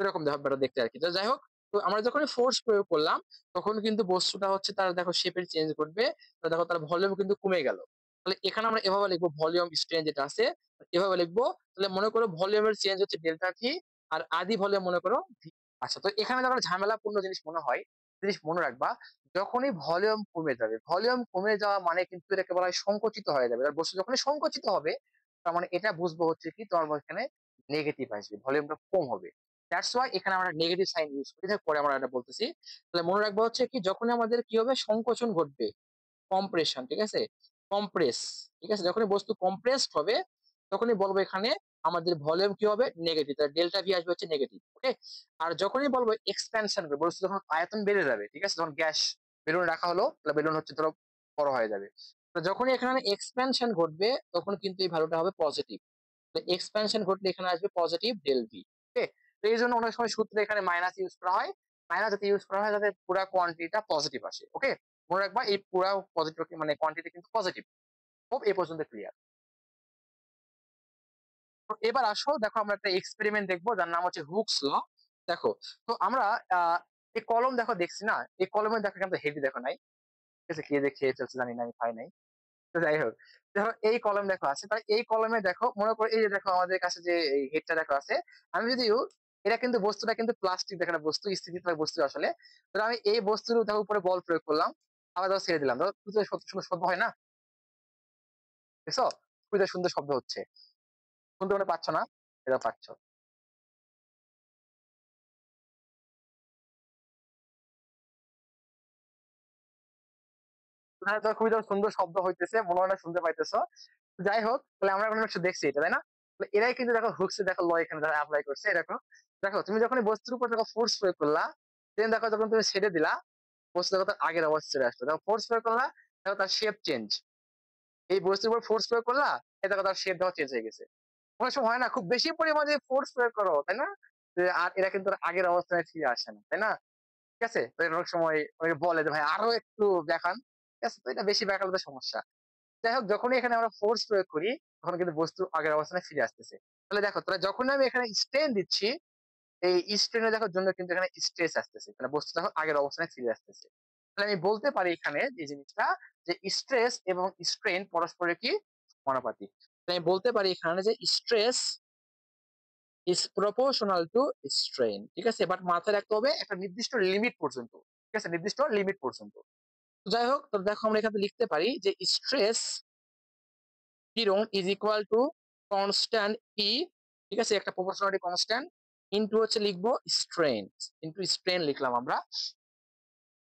Speaker 1: এরকম ব্যাপারটা দেখতে আর কি। তো যাই হোক, তো আমরা যখন ফোর্স প্রয়োগ করলাম, তখন কিন্তু বস্তুটা হচ্ছে তার দেখো শেপের চেঞ্জ করবে, তো দেখো তার ভলিউম কিন্তু কমে গেল। তাহলে এখানে আমরা এভাবে লিখবো ভলিউম স্ট্রেন যেটা আছে, এভাবে লিখবো। তাহলে মনে করো ভলিউমের চেঞ্জ হচ্ছে ডেল্টা ভি, আর আদি ভলিউম মনে করো ভি। আচ্ছা, তো এখানে দেখো ঝামেলাপূর্ণ জিনিস মনে হয়, জিনিস মনে রাখবা, যখনই ভলিউম কমে যাওয়া মানে কিন্তু এটাকে বলা হয় সংকুচিত হয়ে যাবে। আর বস্তু যখনই সংকুচিত হবে, তার মানে এটা বুঝবো হচ্ছে কি তোমার এখানে নেগেটিভ আসবে, ভলিউমটা কম হবে। দ্যাটস ওয়াই এখানে আমরা নেগেটিভ সাইন ইউজ করি। পরে আমরা এটা বলতেছি। তাহলে মনে রাখবো হচ্ছে কি, যখনই আমাদের কি হবে, সংকোচন ঘটবে, কম্প্রেশন, ঠিক আছে, কম্প্রেস, ঠিক আছে, যখনই বস্তু কম্প্রেসড হবে তখনই বলবো এখানে আমাদের ভলিউম কি হবে, নেগেটিভ, তার ডেল্টা ভি আসবে হচ্ছে নেগেটিভ। ওকে। আর যখনই বলবো এক্সপ্যানশন হবে, বস্তু যখন আয়তন বেড়ে যাবে, ঠিক আছে, যখন গ্যাস বেলুন রাখা হলো, তাহলে বেলুন হচ্ছে ধরো বড় হয়ে যাবে, তো যখনই এখানে এক্সপ্যানশন ঘটবে তখন কিন্তু এই ভ্যালুটা হবে পজিটিভ। এক্সপ্যানশন ঘটলে এখানে আসবে পজিটিভ ডেল ভি। ওকে। তো এই জন্য অনেক সময় সূত্রে এখানে মাইনাস ইউজ করা হয়, মাইনাস যাতে ইউজ করা হয় যাতে পুরো কোয়ান্টিটিটা পজিটিভ আসে। ওকে। মনে রাখবা এই পুরো পজিটিভ মানে কোয়ান্টিটি কিন্তু পজিটিভ। খুব এই পর্যন্ত ক্লিয়ার। তো এবার আসো দেখো, আমরা একটা এক্সপেরিমেন্ট দেখবো যার নাম হচ্ছে হুকস ল। দেখো, তো আমরা এই কলম দেখো দেখছি না, এই কলমে দেখো কিন্তু হেডি দেখো নাই, ঠিক আছে, কে দেখে খেয়ে ফেলছে জানি না, আমি খাই নাই। তো যাই হোক, দেখো এই কলম দেখো আছে, তাই এই কলমে দেখো, মনে করো এই যে দেখো আমাদের কাছে যে এই হেডটা দেখো আছে, আমি যদিও এটা কিন্তু বস্তুটা কিন্তু প্লাস্টিক, দেখো না বস্তু স্থিতিশীল বস্তু আসলে, তো আমি এই বস্তুর দেখো উপরে বল প্রয়োগ করলাম, আবার ধরো ছেড়ে দিলাম, ধরো সুন্দর শব্দ হয় না, বুঝছো, খুবই সুন্দর শব্দ হচ্ছে, শুনতে মনে পাচ্ছ না? এটা পাচ্ছ। হ্যাঁ, তো খুবই সুন্দর শব্দ হইতেছে, মনে হয় না শুনতে পাইতেছো। যাই হোক, তাহলে আমরা এখন একটু দেখছি এটা, তাই না? তাহলে এরাই কিন্তু দেখো হুকসে দেখো ল এখানে অ্যাপ্লাই করছে, দেখো, দেখো তুমি যখন এই বস্তুর উপর দেখো ফোর্স প্রয়োগ করলা, দেন দেখো যখন তুমি ছেড়ে দিলা, বস্তু দেখো তার আগের অবস্থা চলে আসলো, দেখো ফোর্স প্রয়োগ করলা, দেখো তার শেপ চেঞ্জ, এই বস্তুর উপর ফোর্স প্রয়োগ করলা, এই দেখো তার শেপ দেখো চেঞ্জ হয়ে গেছে। অনেক সময় হয় না, খুব বেশি পরিমাণে ফোর্স প্রয়োগ করো, তাই না, আর এরা কিন্তু তার আগের অবস্থায় ফিরে আসে না, তাই না? ঠিক আছে, তো এটা অনেক সময় অনেকে বলে যে ভাই আরো একটু দেখান, ঠিক আছে, তো এটা বেশি দেখালে তো সমস্যা। যাই হোক, যখনই এখানে আমরা ফোর্স প্রয়োগ করি তখন কিন্তু বস্তু আগের অবস্থানে ফিরে আসতেছে। তাহলে দেখো, তাহলে যখন আমি এখানে স্ট্রেন দিচ্ছি, এই স্ট্রেনে দেখার জন্য কিন্তু এখানে স্ট্রেস আসতেছে, মানে বস্তু দেখো আগের অবস্থানে ফিরে আসতেছে। তাহলে আমি বলতে পারি এখানে এই জিনিসটা, যে স্ট্রেস এবং স্ট্রেন পরস্পরের কি সমানুপাতিক। তাহলে আমি বলতে পারি এখানে যে stress is proportional to strain, ঠিক আছে, বাট মাথায় রাখতে হবে একটা নির্দিষ্ট লিমিট পর্যন্ত, ঠিক আছে, নির্দিষ্ট লিমিট পর্যন্ত। তো যাই হোক, তো দেখো আমরা এখানে লিখতে পারি যে স্ট্রেস কিরণ is equal to constant E, ঠিক আছে, একটা প্রপোর্শনালিটি কনস্ট্যান্ট, ইনটু হচ্ছে লিখবো স্ট্রেন, ইনটু স্ট্রেন লিখলাম আমরা।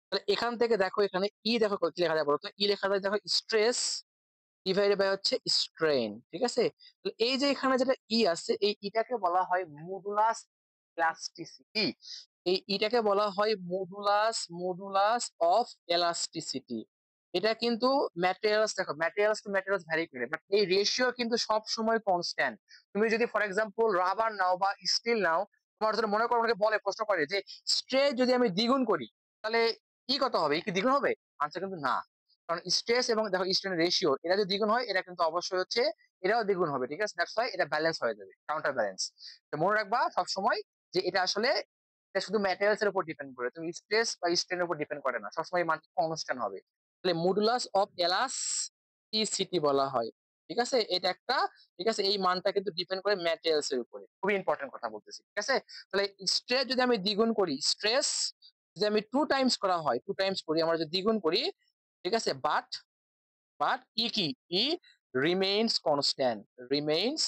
Speaker 1: তাহলে এখান থেকে দেখো এখানে ই দেখো কি লেখা যায় বলতো, ই লেখা যায় দেখো স্ট্রেস ডিভাইডেড বাই হচ্ছে স্ট্রেন, ঠিক আছে। তাহলে এই যে এখানে যেটা ই আছে, এই ইটাকে বলা হয় মডুলাস ইলাস্টিসিটি, এই ইটাকে বলা হয় মডুলাস অফ এলাস্টিসিটি। এটা কিন্তু ম্যাটেরিয়ালস, দেখো ম্যাটেরিয়ালস টু ম্যাটেরিয়ালস ভ্যারি করে, বাট এই রেশিও কিন্তু সব সময় কনস্ট্যান্ট। তুমি যদি ফর এক্সাম্পল রাবার নাও বা স্টিল নাও, তোমার যদি মনে করো, অনেকে বলে, প্রশ্ন করে যে স্ট্রেস যদি আমি দ্বিগুণ করি তাহলে ই কত হবে, ই কি দ্বিগুণ হবে? আনসার কিন্তু না, কারণ স্ট্রেস এবং দেখো স্ট্রেন রেশিও এটা যদি দ্বিগুণ হয়, এটা কিন্তু অবশ্যই হচ্ছে এটাও দ্বিগুণ হবে, ঠিক আছে, দ্যাটস ওয়াই এটা ব্যালেন্স হয়ে যাবে, কাউন্টার ব্যালেন্স। তো মনে রাখবা সবসময় যে এটা আসলে এটা শুধু ম্যাটেরিয়ালস এর উপর ডিপেন্ড করে, তুমি স্ট্রেস বা স্ট্রেনের উপর ডিপেন্ড করে না, সবসময় মান কনস্ট্যান্ট হবে। তাহলে মডুলাস অফ এলাস্টিসিটি বলা হয়, ঠিক আছে, এটা একটা, ঠিক আছে, এই মানটা কিন্তু ডিপেন্ড করে ম্যাটেরিয়ালস এর উপরে, খুবই ইম্পর্টেন্ট কথা বলতেছি, ঠিক আছে। তাহলে স্ট্রেস যদি আমি দ্বিগুণ করি, স্ট্রেস যদি আমি টু টাইমস করা হয়, টু টাইমস করি, আমরা যদি দ্বিগুণ করি, ঠিক আছে, বাট ই কি, ই রিমেইনস কনস্ট্যান্ট, রিমেইনস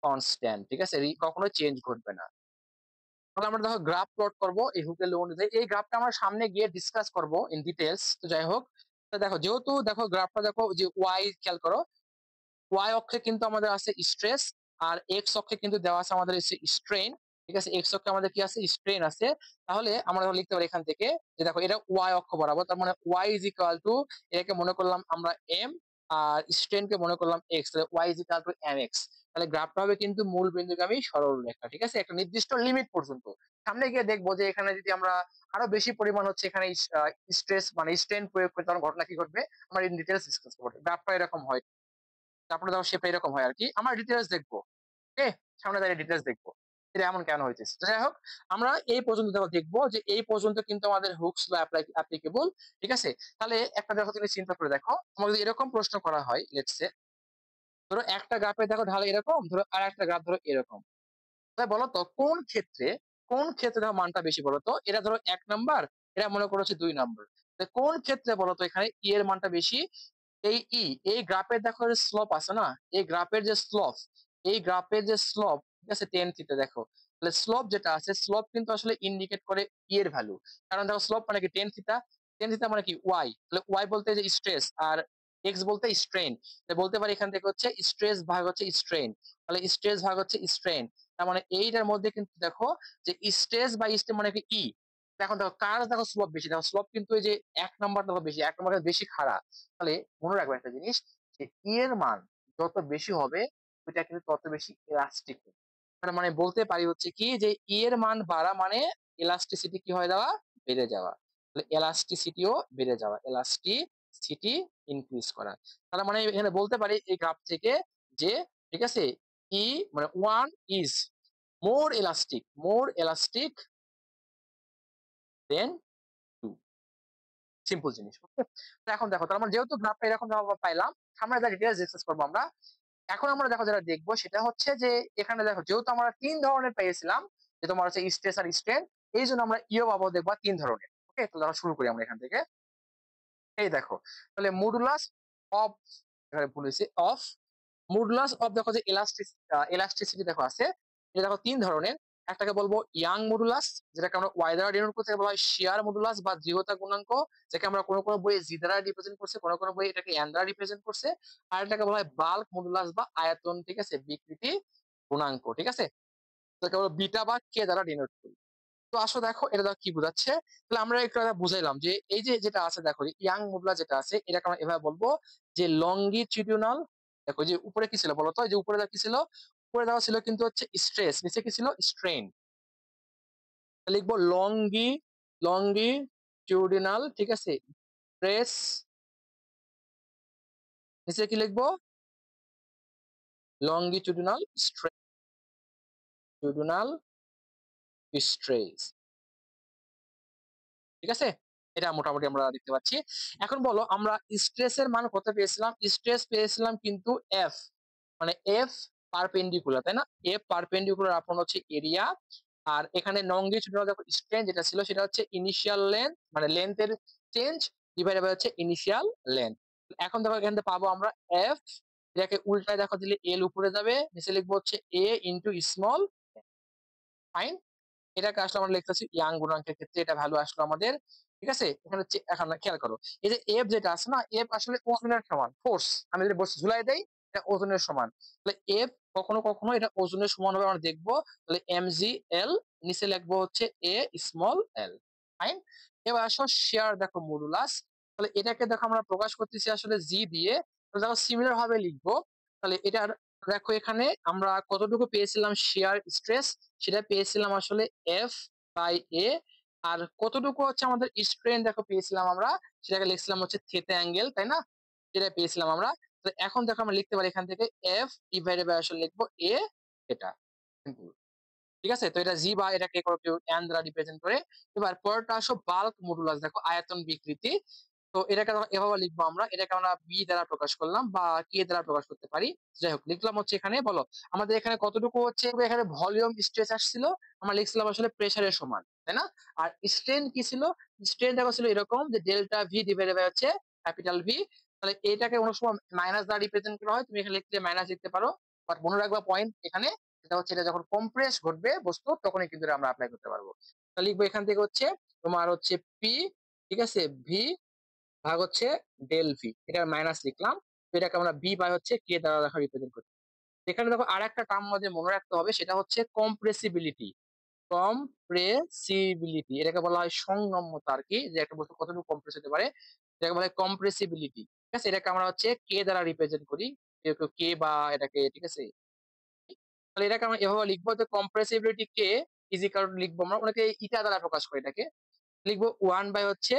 Speaker 1: কনস্ট্যান্ট, ঠিক আছে, কখনো চেঞ্জ ঘটবে না। তাহলে আমরা দেখো গ্রাফ প্লট করব এই হুকের ল অনুযায়ী, এই গ্রাফটা আমরা সামনে গিয়ে ডিসকাস করব ইন ডিটেলস। তো যাই হোক, তো দেখো যেহেতু দেখো গ্রাফটা দেখো যে ওয়াই, খেয়াল করো, ওয়াই অক্ষে কিন্তু আমাদের আছে স্ট্রেস, আর এক্স অক্ষে কিন্তু দেওয়া আছে আমাদের স্ট্রেন, ঠিক আছে, এক্স অক্ষে আমাদের কি আছে, স্ট্রেন আছে। তাহলে আমরা লিখতে পারি এখান থেকে যে দেখো এটা ওয়াই অক্ষ বরাবর, তার মানে ওয়াই ইজ ইকুয়াল টু, এটাকে মনে করলাম আমরা এম, আর স্ট্রেন কে মনে করলাম এক্স, তাহলে Y is equal to M X. তাহলে গ্রাফটা হবে কিন্তু মূল বিন্দুগামী সরল রেখা, ঠিক আছে, একটা নির্দিষ্ট লিমিট পর্যন্ত। সামনে গিয়ে দেখবো যে এখানে যদি আমরা আরো বেশি পরিমাণ হচ্ছে এখানে স্ট্রেস মানে স্ট্রেন প্রয়োগ করি, তখন ঘটনা কি ঘটবে আমরা ইন ডিটেলস ডিসকাস করবো। গ্রাফটা এরকম হয়, তারপরে ধরো শেপটা এরকম হয় আর কি, আমরা ডিটেলস দেখবো। ওকে, সামনে দাঁড়িয়ে ডিটেলস দেখবো এটা এমন কেন হইতেছে। তো যাই হোক, আমরা এই পর্যন্ত দেখো দেখবো যে এই পর্যন্ত কিন্তু আমাদের হুকস ল অ্যাপ্লিকেবল, ঠিক আছে। তাহলে একটা দেখো, তুমি চিন্তা করে দেখো, তোমাকে যদি এরকম প্রশ্ন করা হয়, লেটস সে ধরো একটা গ্রাফে দেখো ঢালে এরকম, ধরো আর একটা গ্রাফ ধরো এরকম, তাই বলো তো কোন ক্ষেত্রে, কোন ক্ষেত্রে দেখো মানটা বেশি, বলো তো, এটা ধরো 1 নাম্বার এটা মনে করো হচ্ছে 2 নাম্বার। কোন ক্ষেত্রে বলো তো এখানে ই এর মানটা বেশি? এই এই গ্রাফের দেখো স্লোপ আছে না, এই গ্রাফের যে স্লোপ, এই গ্রাফের যে স্লোপ, ঠিক আছে, টেন থিটা দেখো, তাহলে স্লোপ যেটা আছে, স্লোপ কিন্তু আসলে ইন্ডিকেট করে ই এর ভ্যালু। কারণ দেখো স্লোপ মানে কি টেন থিটা, টেন থিটা মানে কি ওয়াই, তাহলে ওয়াই বলতে যে স্ট্রেস আর এক্স বলতে স্ট্রেন। বলতে পারি এখান থেকে হচ্ছে স্ট্রেস ভাগ হচ্ছে স্ট্রেন, তাহলে স্ট্রেস ভাগ হচ্ছে স্ট্রেন। তার মানে এইটার মধ্যে কিন্তু দেখো যে স্ট্রেস বা স্ট্রেন মানে কি ই। এখন দেখো কার দেখো স্লোপ বেশি, দেখো স্লোপ কিন্তু এই যে 1 নাম্বার দেখো বেশি, 1 নাম্বার বেশি খাড়া। তাহলে মনে রাখবেন একটা জিনিস, যে ই এর মান যত বেশি হবে ওইটা কিন্তু তত বেশি ইলাস্টিক। তার মানে বলতে পারি হচ্ছে কি যে ই এর মান বাড়া মানে ইলাস্টিসিটি কি হয়ে যাওয়া, বেড়ে যাওয়া। তাহলে এলাস্টিসিটিও বেড়ে যাওয়া, এলাস্টিসিটি ইনক্রিজ করা। তার মানে এখানে বলতে পারি এই গ্রাফ থেকে যে, ঠিক আছে, ই মানে 1 is more elastic than 2। Simple জিনিস, ওকে। তো এখন দেখো, তার মানে যেহেতু গ্রাফটা এরকম ভাবে পাইলাম, সামনে যা ডিটেইলস ডিসকাস করবো আমরা। এখন আমরা দেখো যেটা দেখবো সেটা হচ্ছে যে এখানে দেখো যেহেতু আমরা 3 ধরনের পেয়েছিলাম, যে তোমার হচ্ছে স্ট্রেস আর স্ট্রেন, এই জন্য আমরা ইও পাবো দেখবা 3 ধরনের। ওকে, তো আমরা শুরু করি আমরা এখান থেকে। এই দেখো, তাহলে মডুলাস অফ, বলেছি অফ, মডুলাস অফ দেখো যে এলাস্টিসিটি দেখো আছে, এটা দেখো 3 ধরনের। একটাকে বলবো ইয়াং মডুলাস, যেটাকে আমরা ওয়াই দ্বারা ডিনোট করতে বলা হয় শিয়ার মডুলাস বা দৃঢ়তা গুণাঙ্ক, যাকে আমরা কোনো কোনো বইয়ে জি দ্বারা রিপ্রেজেন্ট করছে, কোনো কোনো বইয়ে এটাকে এন দ্বারা রিপ্রেজেন্ট করছে। আর এটাকে বলা হয় বাল্ক মডুলাস বা আয়তন, ঠিক আছে, বিকৃতি গুণাঙ্ক, ঠিক আছে, যাকে আমরা বিটা বা কে দ্বারা ডিনোট করি। তো আসো দেখো এটা দেখো কি বোঝাচ্ছে। তাহলে আমরা একটু আগে বুঝাইলাম যে এই যে যেটা আছে দেখো, ইয়াং মডুলাস যেটা আছে এটাকে আমরা এভাবে বলবো যে লংগিটিউডিনাল। দেখো যে উপরে কি ছিল বলতো, এই যে উপরে কি ছিল, উপরে দেওয়া ছিল কিন্তু হচ্ছে স্ট্রেস, নিচে কি ছিল স্ট্রেন। লিখবো লংগিটিউডিনাল, ঠিক আছে, স্ট্রেস, নিচে কি লিখবো লংগিটিউডিনাল স্ট্রেস, ঠিক আছে। এটা মোটামুটি আমরা দেখতে পাচ্ছি। এখন বলো আমরা স্ট্রেসের মান কত পেয়েছিলাম? স্ট্রেস পেয়েছিলাম কিন্তু এফ, মানে এফ পারপেন্ডিকুলার, তাই না? এফ পারপেন্ডিকুলার আপন হচ্ছে এরিয়া। আর এখানে লংগিটিউডিনাল দেখো স্ট্রেন যেটা ছিল সেটা হচ্ছে ইনিশিয়াল লেন্থ, মানে লেন্থের চেঞ্জ ডিভাইডেড বাই হচ্ছে ইনিশিয়াল লেন্থ। এখন দেখো এখান থেকে পাবো আমরা এফ, এটাকে উল্টায় দেখো দিলে এল উপরে যাবে, নিচে লিখবো হচ্ছে এ ইন্টু স্মল, ফাইন। এটাকে আসলে আমরা লিখতেছি ইয়াং গুণাঙ্কের ক্ষেত্রে এটা ভ্যালু আসলো আমাদের, ঠিক আছে। এখানে এখন খেয়াল করো, এই যে এফ যেটা আছে না, এফ আসলে ওজনের সমান, ফোর্স আমি যদি বস্তু ঝুলাই দেই এটা ওজনের সমান। তাহলে এফ কখনো কখনো এটা ওজনের সমান হবে আমরা দেখবো। তাহলে এম জি এল, নিচে লিখবো হচ্ছে এ স্মল এল, ফাইন। এবার আসো শেয়ার দেখো মডুলাস, তাহলে এটাকে দেখো আমরা প্রকাশ করতেছি আসলে জি দিয়ে। তাহলে দেখো সিমিলার ভাবে লিখবো। তাহলে এটার দেখো এখানে আমরা কতটুকু পেয়েছিলাম শেয়ার স্ট্রেস, সেটা পেয়েছিলাম আসলে এফ বাই এ। আর কতটুকু হচ্ছে আমাদের স্ট্রেন দেখো পেয়েছিলাম আমরা, সেটাকে লিখছিলাম হচ্ছে থিটা অ্যাঙ্গেল, তাই না? যেটা পেয়েছিলাম আমরা। তো এখন দেখো আমরা লিখতে পারি এখান থেকে এফ ডিভাইডেড বাই আসলে লিখবো এ, এটা সিম্পল, ঠিক আছে। তো এটা জি বা এটাকে কেউ এন দ্বারা রিপ্রেজেন্ট করে। এবার পরেরটা আসো বাল্ক মডুলাস, দেখো আয়তন বিকৃতি। তো এটাকে এভাবে লিখবো আমরা, এটাকে আমরা বি দ্বারা প্রকাশ করলাম বা কে দ্বারা প্রকাশ করতে পারি। যাই হোক লিখলাম হচ্ছে এখানে, বলো আমাদের এখানে কতটুকু হচ্ছে, এখানে ভলিউম স্ট্রেস আসছিল, আমরা লিখছিলাম আসলে প্রেসারের সমান, তাই না? আর স্ট্রেন কি ছিল? স্ট্রেন দেখো ছিল এরকম যে ডেল্টা ভি ডিভাইডেড বাই হচ্ছে ক্যাপিটাল ভি। তাহলে এটাকে অনেক সময় মাইনাস দ্বারা রিপ্রেজেন্ট করা হয়, তুমি এখানে লিখতে মাইনাস লিখতে পারো। বাট মনে রাখবা পয়েন্ট এখানে, সেটা হচ্ছে এটা যখন কম্প্রেস ঘটবে বস্তু তখনই কিন্তু এটা আমরা অ্যাপ্লাই করতে পারবো। তাহলে লিখবো এখান থেকে হচ্ছে তোমার হচ্ছে পি, ঠিক আছে, ভি ভাগ হচ্ছে ডেল ভি, এটা মাইনাস লিখলাম। তো এটাকে আমরা বি বাই হচ্ছে কে দ্বারা লেখা রিপ্রেজেন্ট করি। এখানে দেখো আর একটা টার্ম আমাদের মনে রাখতে হবে, সেটা হচ্ছে কম্প্রেসিবিলিটি। কম্প্রেসিবিলিটি এটাকে বলা হয় সংনম্যতা আর কি, যে একটা বস্তু কতটুকু কম্প্রেস হতে পারে, এটাকে বলা হয় কম্প্রেসিবিলিটি, ঠিক আছে। এটাকে আমরা হচ্ছে কে দ্বারা রিপ্রেজেন্ট করি, কেউ কেউ কে বা এটাকে, ঠিক আছে। তাহলে এটাকে আমরা এভাবে লিখবো যে কম্প্রেসিবিলিটি কে ইজিক্যাল লিখবো আমরা, ওনাকে ইটা দ্বারা প্রকাশ করি, এটাকে লিখবো 1 বাই হচ্ছে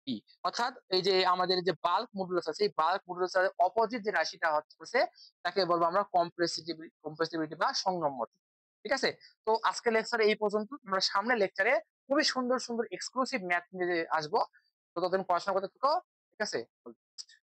Speaker 1: ই। অর্থাৎ এই যে আমাদের যে বাল্ক মডুলাস আছে, এই বাল্ক মডুলাস এর অপোজিট যে রাশিটা হচ্ছে তাকে বলবো আমরা কম্প্রেসিবিলিটি বা সংনম্যতা, ঠিক আছে। তো আজকে লেকচারে এই পর্যন্ত, আমরা সামনে লেকচারে খুবই সুন্দর সুন্দর এক্সক্লুসিভ ম্যাথ নিয়ে আসবো। তো ততদিন পড়াশোনা করতে থাকো, ঠিক আছে।